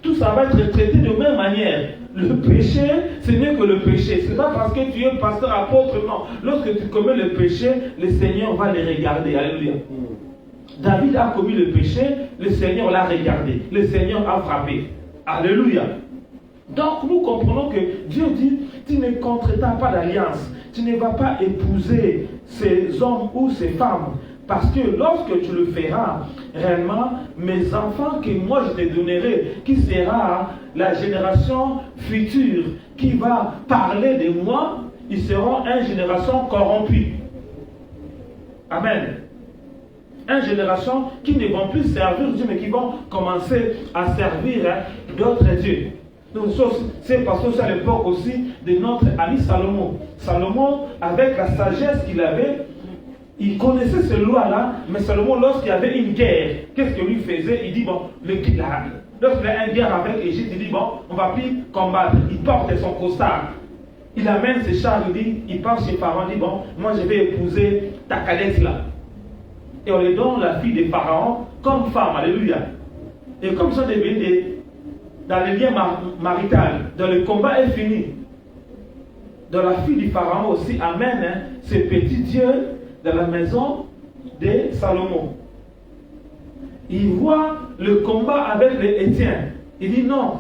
Speaker 2: Tout ça va être traité de même manière. Le péché, ce n'est que le péché. Ce n'est pas parce que tu es pasteur, apôtre, non. Lorsque tu commets le péché, le Seigneur va les regarder. Alléluia. David a commis le péché, le Seigneur l'a regardé. Le Seigneur a frappé. Alléluia. Donc nous comprenons que Dieu dit, tu ne contracteras pas d'alliance. Tu ne vas pas épouser ces hommes ou ces femmes. Parce que lorsque tu le feras, réellement, mes enfants que moi je te donnerai, qui sera la génération future, qui va parler de moi, ils seront une génération corrompue. Amen. Une génération qui ne vont plus servir Dieu, mais qui vont commencer à servir d'autres dieux. Donc, c'est parce que c'est à l'époque aussi de notre ami Salomon. Salomon, avec la sagesse qu'il avait, il connaissait ces lois-là, mais Salomon, lorsqu'il y avait une guerre, qu'est-ce que lui faisait? Il dit, bon, lorsqu'il a une guerre avec l'Égypte, il dit, bon, on ne va plus combattre. Il porte son costard. Il amène ses chars, il part chez Pharaon, il dit, bon, moi je vais épouser ta cadette là. Et on lui donne la fille de Pharaon comme femme, alléluia. Et comme ça devient dans le lien marital, dans le combat est fini. Dans la fille du Pharaon aussi amène ce petit Dieu dans la maison de Salomon. Il voit le combat avec les Étiens. Il dit non,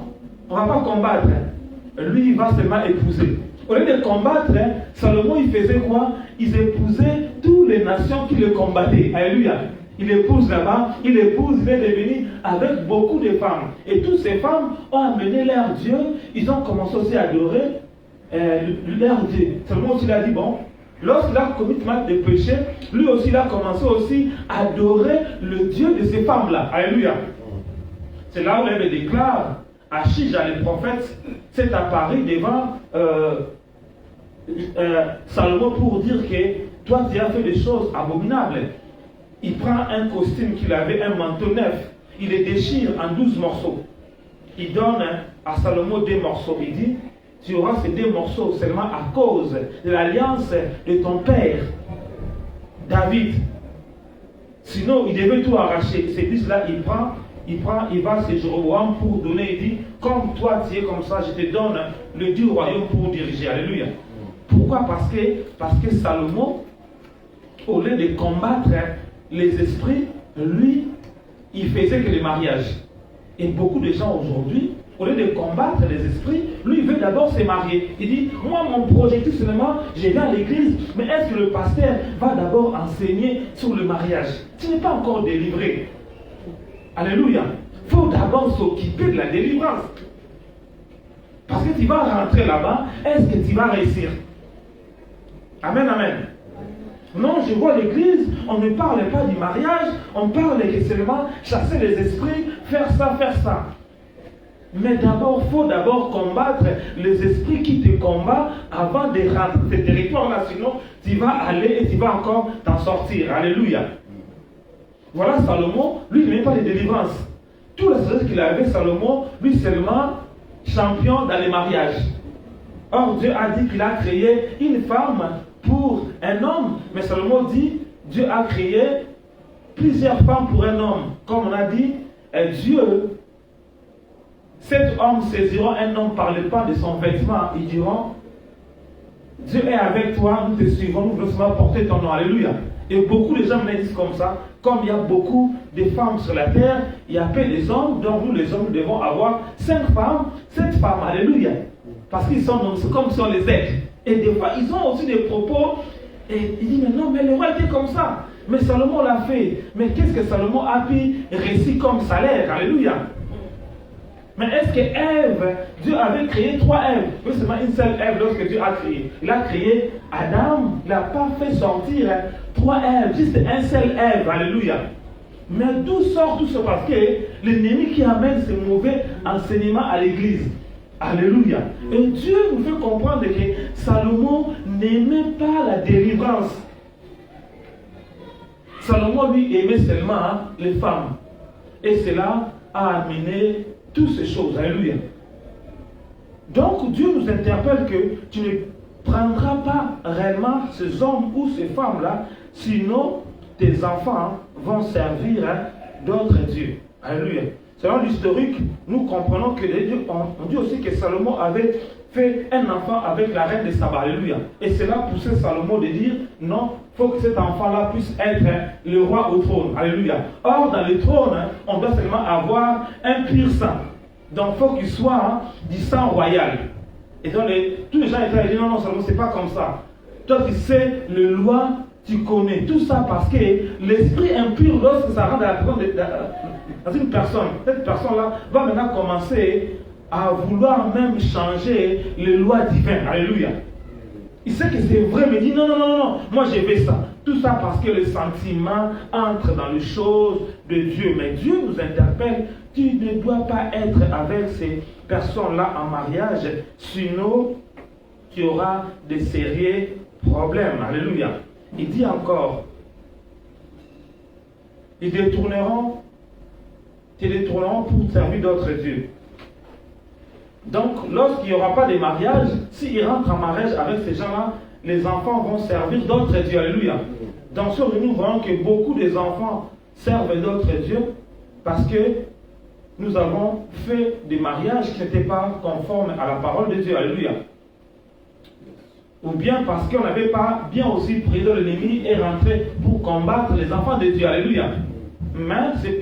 Speaker 2: on ne va pas combattre. Lui, il va seulement épouser. Au lieu de combattre, Salomon, il faisait quoi? Il épousait toutes les nations qui le combattaient. Alléluia. Il épouse là-bas, il est devenu avec beaucoup de femmes. Et toutes ces femmes ont amené leur Dieu. Ils ont commencé aussi à adorer leur Dieu. Salomon aussi a dit, bon, lorsqu'il a commis mal de péché, lui aussi il a commencé aussi à adorer le Dieu de ces femmes-là. Alléluia. C'est là où il déclare, Achija le prophète s'est apparu devant Salomon pour dire que toi tu as fait des choses abominables. Il prend un costume qu'il avait, un manteau neuf, il les déchire en 12 morceaux. Il donne à Salomon 2 morceaux. Il dit, tu auras ces 2 morceaux seulement à cause de l'alliance de ton père, David. Sinon, il devait tout arracher. Ces fils-là, il va chez Jéroboam pour donner, il dit, comme toi tu es comme ça, je te donne le Dieu royaume pour diriger. Alléluia. Pourquoi? Parce que Salomon, au lieu de combattre les esprits, lui, il faisait que les mariages. Et beaucoup de gens aujourd'hui, au lieu de combattre les esprits, lui, il veut d'abord se marier. Il dit, moi, mon objectif, seulement, je vais à l'église, mais est-ce que le pasteur va d'abord enseigner sur le mariage? Tu n'es pas encore délivré. Alléluia. Il faut d'abord s'occuper de la délivrance. Parce que tu vas rentrer là-bas, est-ce que tu vas réussir? Amen, amen. Non, je vois l'église, on ne parle pas du mariage, on parle que seulement chasser les esprits, faire ça, faire ça. Mais d'abord, il faut d'abord combattre les esprits qui te combattent avant de rentrer dans ce territoire-là. Sinon, tu vas aller et tu vas encore t'en sortir. Alléluia. Voilà Salomon, lui, il n'aimait pas les délivrances. Tout le service qu'il avait, Salomon, lui seulement champion dans les mariages. Or, Dieu a dit qu'il a créé une femme pour un homme. Mais Salomon dit, Dieu a créé plusieurs femmes pour un homme. Comme on a dit, Dieu, cet homme saisiront un homme par le pas de son vêtement. Ils diront, Dieu est avec toi, nous te suivons, nous voulons seulement porter ton nom. Alléluia. Et beaucoup de gens me disent comme ça, comme il y a beaucoup de femmes sur la terre, il y a peu des hommes, donc nous les hommes, nous devons avoir 5 femmes, 7 femmes. Alléluia. Parce qu'ils sont comme si on les aide. Et des fois, ils ont aussi des propos, et ils disent, mais non, mais le roi était comme ça. Mais Salomon l'a fait. Mais qu'est-ce que Salomon a pu réussir comme salaire? Alléluia. Mais est-ce que Ève, Dieu avait créé 3 Èves? Oui, seulement une seule Ève lorsque Dieu a créé. Il a créé Adam, il n'a pas fait sortir 3 Èves, juste un seul Ève. Alléluia. Mais d'où sort tout ça? Parce que l'ennemi qui amène ce mauvais enseignement à l'église. Alléluia. Et Dieu nous fait comprendre que Salomon n'aimait pas la délivrance. Salomon, lui, aimait seulement les femmes. Et cela a amené toutes ces choses. Alléluia. Donc Dieu nous interpelle que tu ne prendras pas réellement ces hommes ou ces femmes-là, sinon tes enfants vont servir d'autres dieux. Alléluia. Selon l'historique, nous comprenons que on dit aussi que Salomon avait fait un enfant avec la reine de Saba. Alléluia. Et cela poussait Salomon de dire, non, il faut que cet enfant-là puisse être le roi au trône. Alléluia. Or, dans le trône, on doit seulement avoir un pur sang. Donc, il faut qu'il soit du sang royal. Et donc, tous les gens étaient dit, non, non, Salomon, c'est pas comme ça. Toi, tu sais, le loi, tu connais. Tout ça parce que l'esprit impur, lorsque ça rentre dans une personne, cette personne-là va maintenant commencer à vouloir même changer les lois divines. Alléluia. Il sait que c'est vrai, mais il dit non, non, non, non, moi j'ai fait ça. Tout ça parce que le sentiment entre dans les choses de Dieu. Mais Dieu nous interpelle, tu ne dois pas être avec ces personnes-là en mariage, sinon tu auras des sérieux problèmes. Alléluia. Il dit encore, ils te détourneront pour servir d'autres dieux. Donc, lorsqu'il n'y aura pas de mariage, s'ils rentrent en mariage avec ces gens-là, les enfants vont servir d'autres dieux. Alléluia. Dans ce livre, nous voyons que beaucoup des enfants servent d'autres dieux parce que nous avons fait des mariages qui n'étaient pas conformes à la parole de Dieu. Alléluia. Ou bien parce qu'on n'avait pas bien aussi pris de l'ennemi et rentré pour combattre les enfants de Dieu. Alléluia. Mais c'est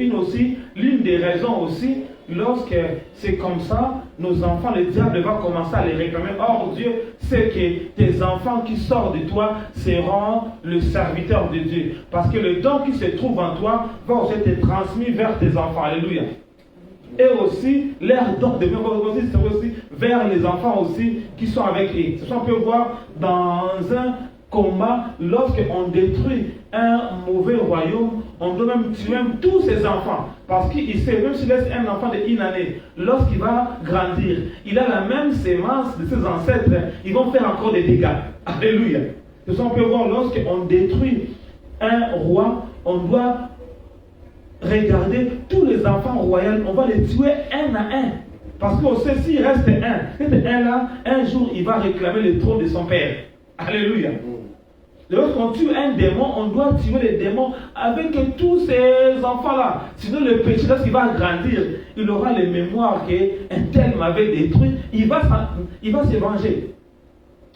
Speaker 2: l'une des raisons aussi, lorsque c'est comme ça, nos enfants, le diable va commencer à les réclamer. Or, Dieu sait que tes enfants qui sortent de toi seront le serviteur de Dieu. Parce que le don qui se trouve en toi va aussi être transmis vers tes enfants. Alléluia. Et aussi, leur don devient aussi vers les enfants aussi qui sont avec eux. C'est ça qu'on peut voir dans un combat, lorsqu'on détruit un mauvais royaume, on doit même tuer tous ses enfants. Parce qu'il sait, même s'il laisse un enfant de 1 année, lorsqu'il va grandir, il a la même sémence de ses ancêtres, ils vont faire encore des dégâts. Alléluia. C'est ça qu'on peut voir, lorsqu'on détruit un roi, on doit regarder tous les enfants royaux, on va les tuer un à un. Parce qu'on sait s'il reste cet un-là, un jour, il va réclamer le trône de son père. Alléluia. Lorsqu'on tue un démon, on doit tuer les démons avec tous ces enfants-là. Sinon, le péché, lorsqu'il va grandir, il aura les mémoires qu'un tel m'avait détruit. Il va se venger.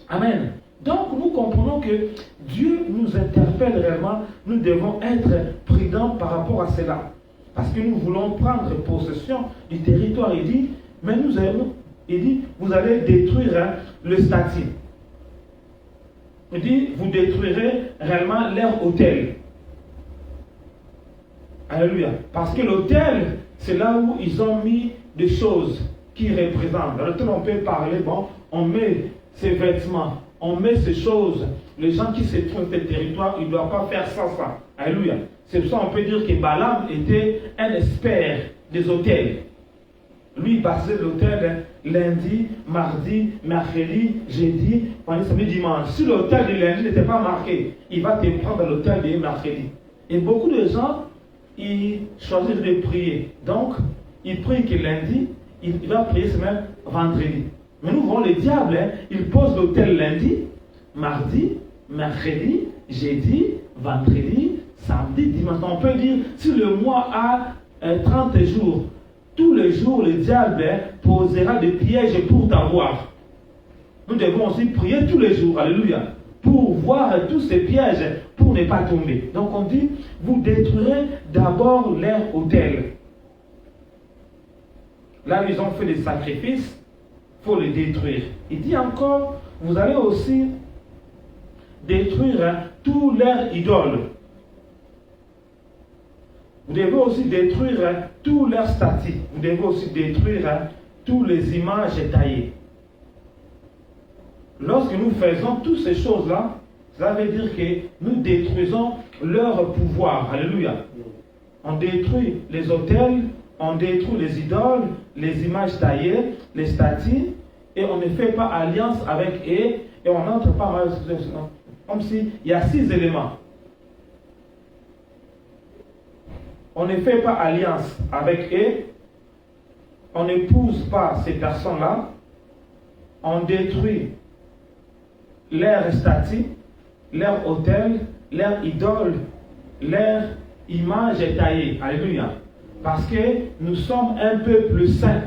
Speaker 2: Amen. Donc, nous comprenons que Dieu nous interpelle réellement. Nous devons être prudents par rapport à cela. Parce que nous voulons prendre possession du territoire. Il dit, mais vous allez détruire le statut. Il dit, vous détruirez réellement leur autel. Alléluia. Parce que l'autel, c'est là où ils ont mis des choses qui représentent. Dans l'autel, on peut parler, bon, on met ses vêtements, on met ces choses. Les gens qui se trouvent sur ce territoire, ils ne doivent pas faire ça. Alléluia. C'est pour ça qu'on peut dire que Balaam était un expert des autels. Lui, il passait l'autel lundi, mardi, mercredi, jeudi, vendredi, samedi, dimanche. Si l'autel du lundi n'était pas marqué, il va te prendre dans l'autel du mercredi. Et beaucoup de gens, ils choisissent de prier. Donc, ils prient que lundi, il va prier semaine vendredi. Mais nous voyons le diable, il pose l'autel lundi, mardi, mercredi, jeudi, vendredi, samedi, dimanche. On peut dire, si le mois a 30 jours, tous les jours, le diable posera des pièges pour t'avoir. Nous devons aussi prier tous les jours, alléluia, pour voir tous ces pièges, pour ne pas tomber. Donc on dit, vous détruirez d'abord leur autel. Là, ils ont fait des sacrifices, il faut les détruire. Il dit encore, vous allez aussi détruire tous leurs idoles. Vous devez aussi détruire tous leurs statues. Vous devez aussi détruire toutes les images taillées. Lorsque nous faisons toutes ces choses-là, ça veut dire que nous détruisons leur pouvoir. Alléluia. On détruit les autels, on détruit les idoles, les images taillées, les statues, et on ne fait pas alliance avec eux, et on n'entre pas comme s'il y a 6 éléments. On ne fait pas alliance avec eux, on n'épouse pas ces personnes-là, on détruit leurs statues, leurs autels, leurs idoles, leurs images taillées. Alléluia. Parce que nous sommes un peuple saint.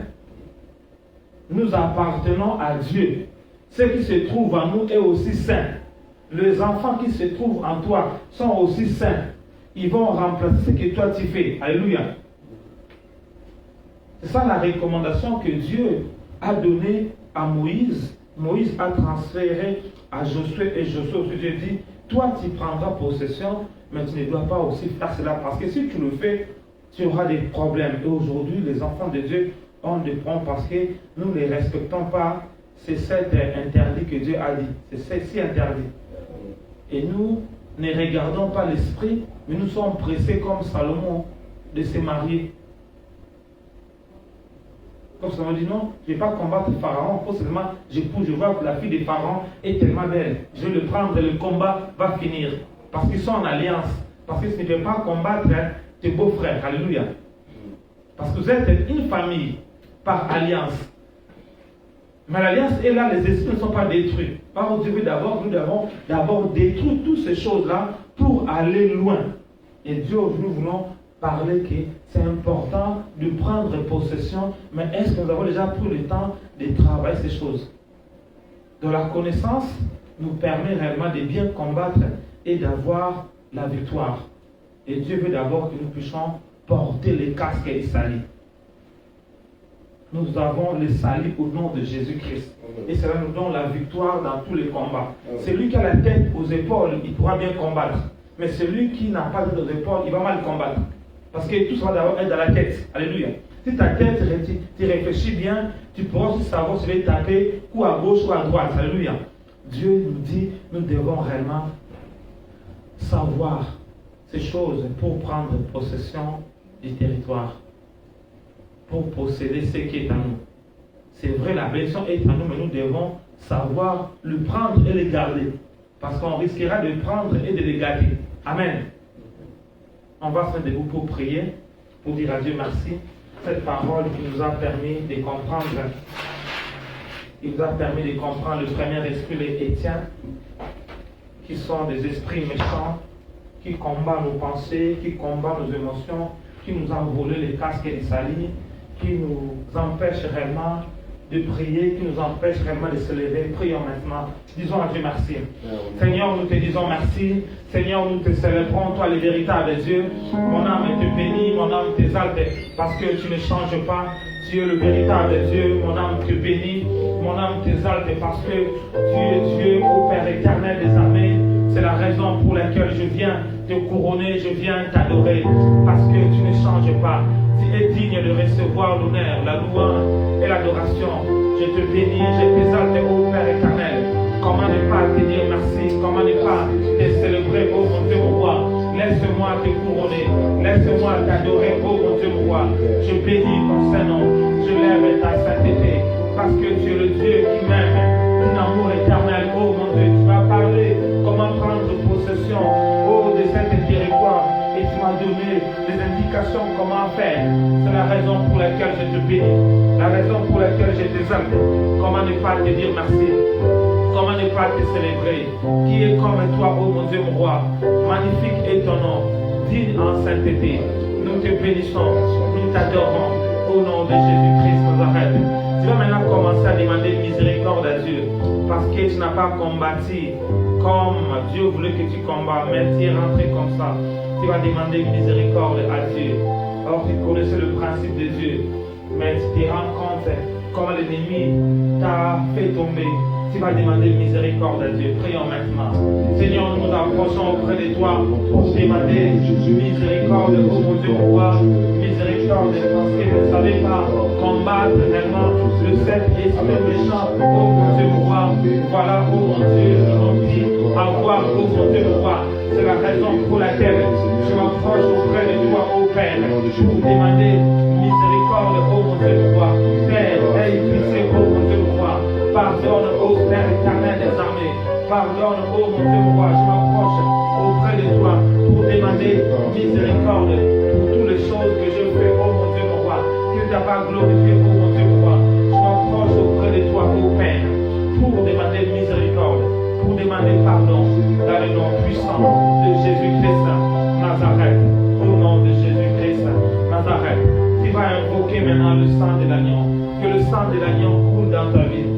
Speaker 2: Nous appartenons à Dieu. Ce qui se trouve en nous est aussi saint. Les enfants qui se trouvent en toi sont aussi saints. Ils vont remplacer ce que toi tu fais. Alléluia. C'est ça la recommandation que Dieu a donnée à Moïse. Moïse a transféré à Josué, et Josué aussi Dieu dit, toi tu prendras possession, mais tu ne dois pas aussi faire cela, parce que si tu le fais, tu auras des problèmes. Et aujourd'hui, les enfants de Dieu ont des problèmes parce que nous ne les respectons pas. C'est cet interdit que Dieu a dit. C'est si interdit. Et nous ne regardons pas l'esprit, mais nous sommes pressés comme Salomon de se marier. Comme Salomon dit non, je ne vais pas combattre Pharaon, faut seulement je vois que la fille de Pharaon est tellement belle. Je vais le prendre et le combat va finir. Parce qu'ils sont en alliance. Parce que tu ne peux pas combattre tes beaux-frères. Alléluia. Parce que vous êtes une famille par alliance. Mais l'alliance est là, les esprits ne sont pas détruits. Par Dieu, nous devons d'abord détruire toutes ces choses-là pour aller loin. Et Dieu, nous voulons parler que c'est important de prendre possession, mais est-ce que nous avons déjà pris le temps de travailler ces choses? Donc la connaissance nous permet réellement de bien combattre et d'avoir la victoire. Et Dieu veut d'abord que nous puissions porter les casques et les salis. Nous avons les salis au nom de Jésus-Christ. Et cela nous donne la victoire dans tous les combats. Celui qui a la tête aux épaules, il pourra bien combattre. Mais celui qui n'a pas de épaules, il va mal combattre. Parce que tout ça va d'abord être dans la tête. Alléluia. Si ta tête, tu réfléchis bien, tu pourras aussi savoir si tu vas taper ou à gauche ou à droite. Alléluia. Dieu nous dit, nous devons réellement savoir ces choses pour prendre possession du territoire. Pour posséder ce qui est à nous. C'est vrai, la bénédiction est à nous, mais nous devons savoir le prendre et le garder. Parce qu'on risquera de prendre et de le garder. Amen. On va se mettre debout pour prier, pour dire à Dieu merci. Cette parole qui nous a permis de comprendre, il nous a permis de comprendre le premier esprit, les Étienne, qui sont des esprits méchants, qui combattent nos pensées, qui combattent nos émotions, qui nous ont volé les casques et les salis, qui nous empêchent réellement de prier, qui nous empêchent réellement de se lever. Prions maintenant. Disons à Dieu merci. Seigneur, nous te disons merci. Seigneur, nous te célébrons, toi, le véritable Dieu. Mon âme te bénit, mon âme t'exalte, parce que tu ne changes pas. Tu es le véritable Dieu. Mon âme te bénit, mon âme t'exalte, parce que tu es Dieu, ô Père éternel des armées. C'est la raison pour laquelle je viens te couronner, je viens t'adorer, parce que tu ne changes pas. Tu es digne de recevoir l'honneur, la louange et l'adoration. Je te bénis, je t'exalte, ô Père éternel. Comment ne pas te dire merci? Comment ne pas te célébrer, ô mon Dieu, mon roi? Laisse-moi te couronner, laisse-moi t'adorer, ô mon Dieu, mon roi. Je bénis ton Saint-Nom, je lève ta sainteté, parce que tu es le Dieu qui m'aime, un amour éternel, ô mon Dieu. Tu m'as parlé comment prendre possession, ô, de cet territoire, et tu m'as donné des indications comment faire. C'est la raison pour laquelle je te bénis, la raison pour laquelle je t'exalte. Comment ne pas te dire merci? Comment ne pas te célébrer? Qui est comme toi, ô mon Dieu, mon roi? Magnifique est ton nom, digne en sainteté. Nous te bénissons, nous t'adorons, au nom de Jésus-Christ Nazareth. Tu vas maintenant commencer à demander miséricorde à Dieu, parce que tu n'as pas combattu comme Dieu voulait que tu combattes, mais tu es rentré comme ça. Tu vas demander miséricorde à Dieu. Or, tu connaissais le principe de Dieu, mais tu te rends compte comment l'ennemi t'a fait tomber. Tu vas demander miséricorde à Dieu. Prions maintenant. Seigneur, nous nous approchons auprès de toi pour demander miséricorde, ô mon Dieu, roi. Miséricorde, parce que vous ne savez pas combattre réellement le sept esprit méchant, ô mon Dieu, roi. Voilà, ô mon Dieu, nous dit avoir, ô mon Dieu, roi. C'est la raison pour laquelle je m'approche auprès de toi, ô Père, pour demander miséricorde, ô mon Dieu, roi. Père, aie pitié, ô mon Dieu, roi. Pardonne, ô Père éternel des armées. Pardonne, ô mon Dieu, roi. Je m'approche auprès de toi pour demander miséricorde pour toutes les choses que je fais, ô mon Dieu, mon roi. Que tu n'as pas glorifié, ô mon Dieu, roi. Je m'approche auprès de toi, ô Père, pour demander miséricorde, pour demander pardon dans le nom puissant de Jésus-Christ Nazareth. Au nom de Jésus-Christ Nazareth. Tu vas invoquer maintenant le sang de l'agneau. Que le sang de l'agneau coule dans ta vie.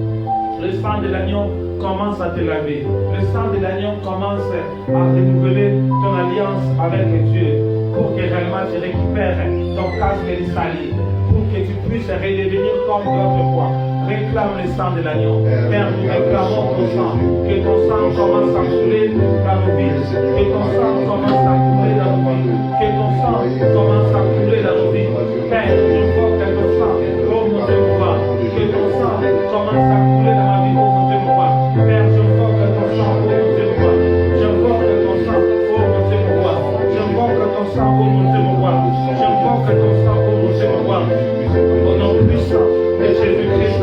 Speaker 2: Le sang de l'agneau commence à te laver. Le sang de l'agneau commence à renouveler ton alliance avec Dieu, pour que réellement tu récupères ton casque et les salis, pour que tu puisses redevenir comme d'autres fois. Réclame le sang de l'agneau. Père, nous réclamons ton sang. Que ton sang commence à couler dans nos vies. Que ton sang commence à couler dans nos vies. Que ton sang commence à couler dans nos vies. Père, je vois que ton sang, oh mon Dieu, roi. Que ton sang commence à couler dans ma vie, oh mon Dieu, roi. Père, je vois que ton sang, oh mon Dieu, roi. Je vois que ton sang, oh mon Dieu, roi. Je vois que ton sang, oh mon Dieu, roi. Je vois que ton sang, oh mon Dieu, roi. Au nom puissant de Jésus-Christ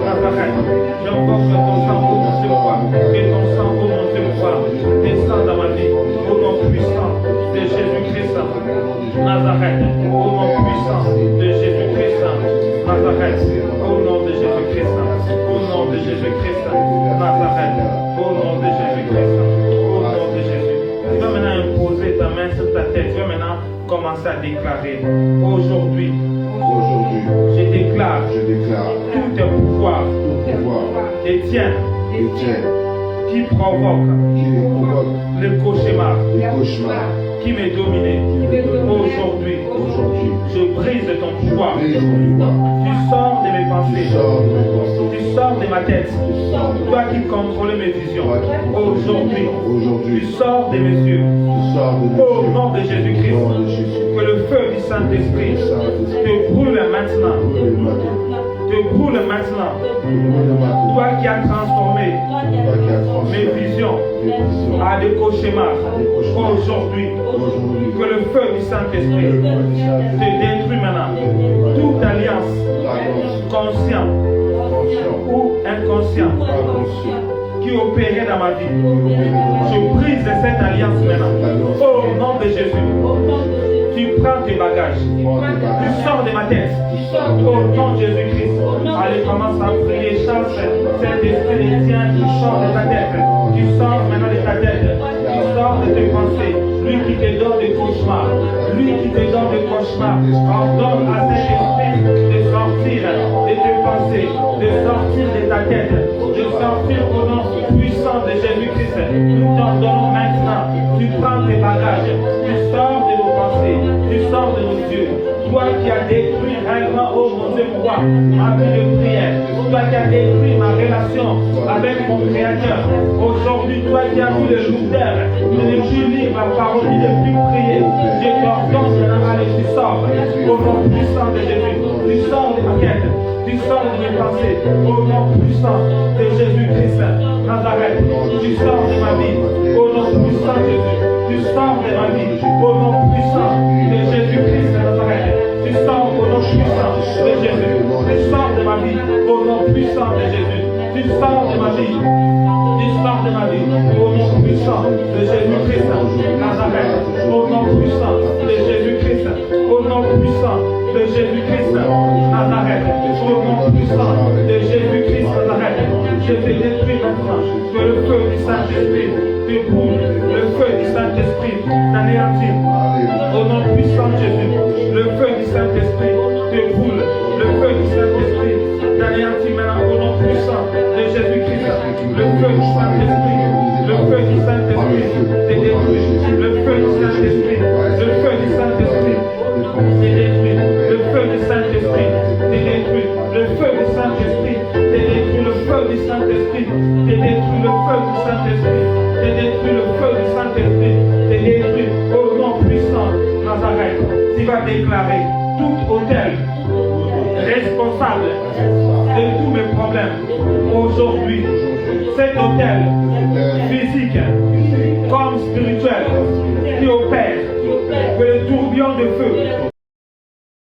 Speaker 2: Nazareth. Je vois que ton sang, oh mon Dieu, roi. Que ton sang, oh mon Dieu, roi. Descend dans ma vie. Au nom puissant de Jésus-Christ Nazareth. Au nom puissant de Jésus-Christ Nazareth. Au nom de Jésus-Christ. Au nom de Jésus-Christ Nazareth. Au nom de Jésus-Christ. Au nom de Jésus. Tu vas maintenant imposer ta main sur ta tête. Tu vas maintenant commencer à déclarer. Aujourd'hui, je déclare tout tes pouvoirs et tiens qui provoque le cauchemar qui m'est dominé. Aujourd'hui, je brise ton pouvoir. Tu sors de mes pensées. Tu sors de ma tête. Toi qui contrôles mes visions. Aujourd'hui, tu sors de mes yeux. Au nom de Jésus-Christ, que le feu du Saint-Esprit te brûle maintenant. Te brûle maintenant. Toi qui as transformé mes visions à des cauchemars. Aujourd'hui, que le feu du Saint-Esprit te détruit maintenant. Toute alliance, consciente ou inconsciente, qui opérait dans ma vie. Je brise cette alliance maintenant. Au nom de Jésus, tu prends tes bagages. Tu sors de ma tête. Au nom de Jésus-Christ. Allez, commence à prier. Chasse cet esprit des tiens qui sort de ta tête. Tu sors maintenant de ta tête. pensées, lui qui te donne des cauchemars, lui qui te donne des cauchemars, ordonne à cet esprit de sortir de tes pensées, de sortir de ta tête, de sortir au nom puissant de Jésus-Christ. Nous t'ordonnons maintenant, tu prends tes bagages, tu sors de nos pensées, tu sors de nos yeux. Toi qui as détruit réellement, oh mon Dieu, moi, ma vie de prière, toi qui as détruit ma relation avec mon Créateur, aujourd'hui, toi qui as vu le louteur, de ne plus lire ma parole, de ne plus prier, je t'ordonne maintenant, allez, tu sors, au nom puissant de Jésus, tu sors de ma quête, tu sors de mes pensées, au nom puissant de Jésus-Christ, Nazareth, tu sors de ma vie, au nom puissant de Jésus, tu sors de ma vie, au nom puissant de Jésus-Christ, Nazareth, tu sors au nom puissant de Jésus, tu sors de ma vie, au nom puissant de Jésus, tu sors de ma vie, tu sors de ma vie, au nom puissant de Jésus-Christ, Nazareth, au nom puissant de Jésus-Christ, au nom puissant de Jésus-Christ, Nazareth, au nom puissant de Jésus-Christ, Nazareth, je te détruis maintenant, que le feu du Saint-Esprit te brûle, le feu du Saint-Esprit t'anéantit, au nom puissant de Jésus, le feu du Saint-Esprit te brûle, le feu du Saint-Esprit t'anéantit maintenant, au nom puissant de Jésus-Christ, le feu du Saint-Esprit, le feu du Saint-Esprit te détruit, le feu du Saint-Esprit, le feu du Saint-Esprit te détruit, le feu du Saint-Esprit te détruit, le feu du Saint-Esprit te détruit, le feu du Saint-Esprit te détruit, le feu du Saint-Esprit te détruit, le feu du Saint-Esprit te détruit, au nom puissant Nazareth. Tu vas déclarer tout autel responsable de tous mes problèmes aujourd'hui, cet autel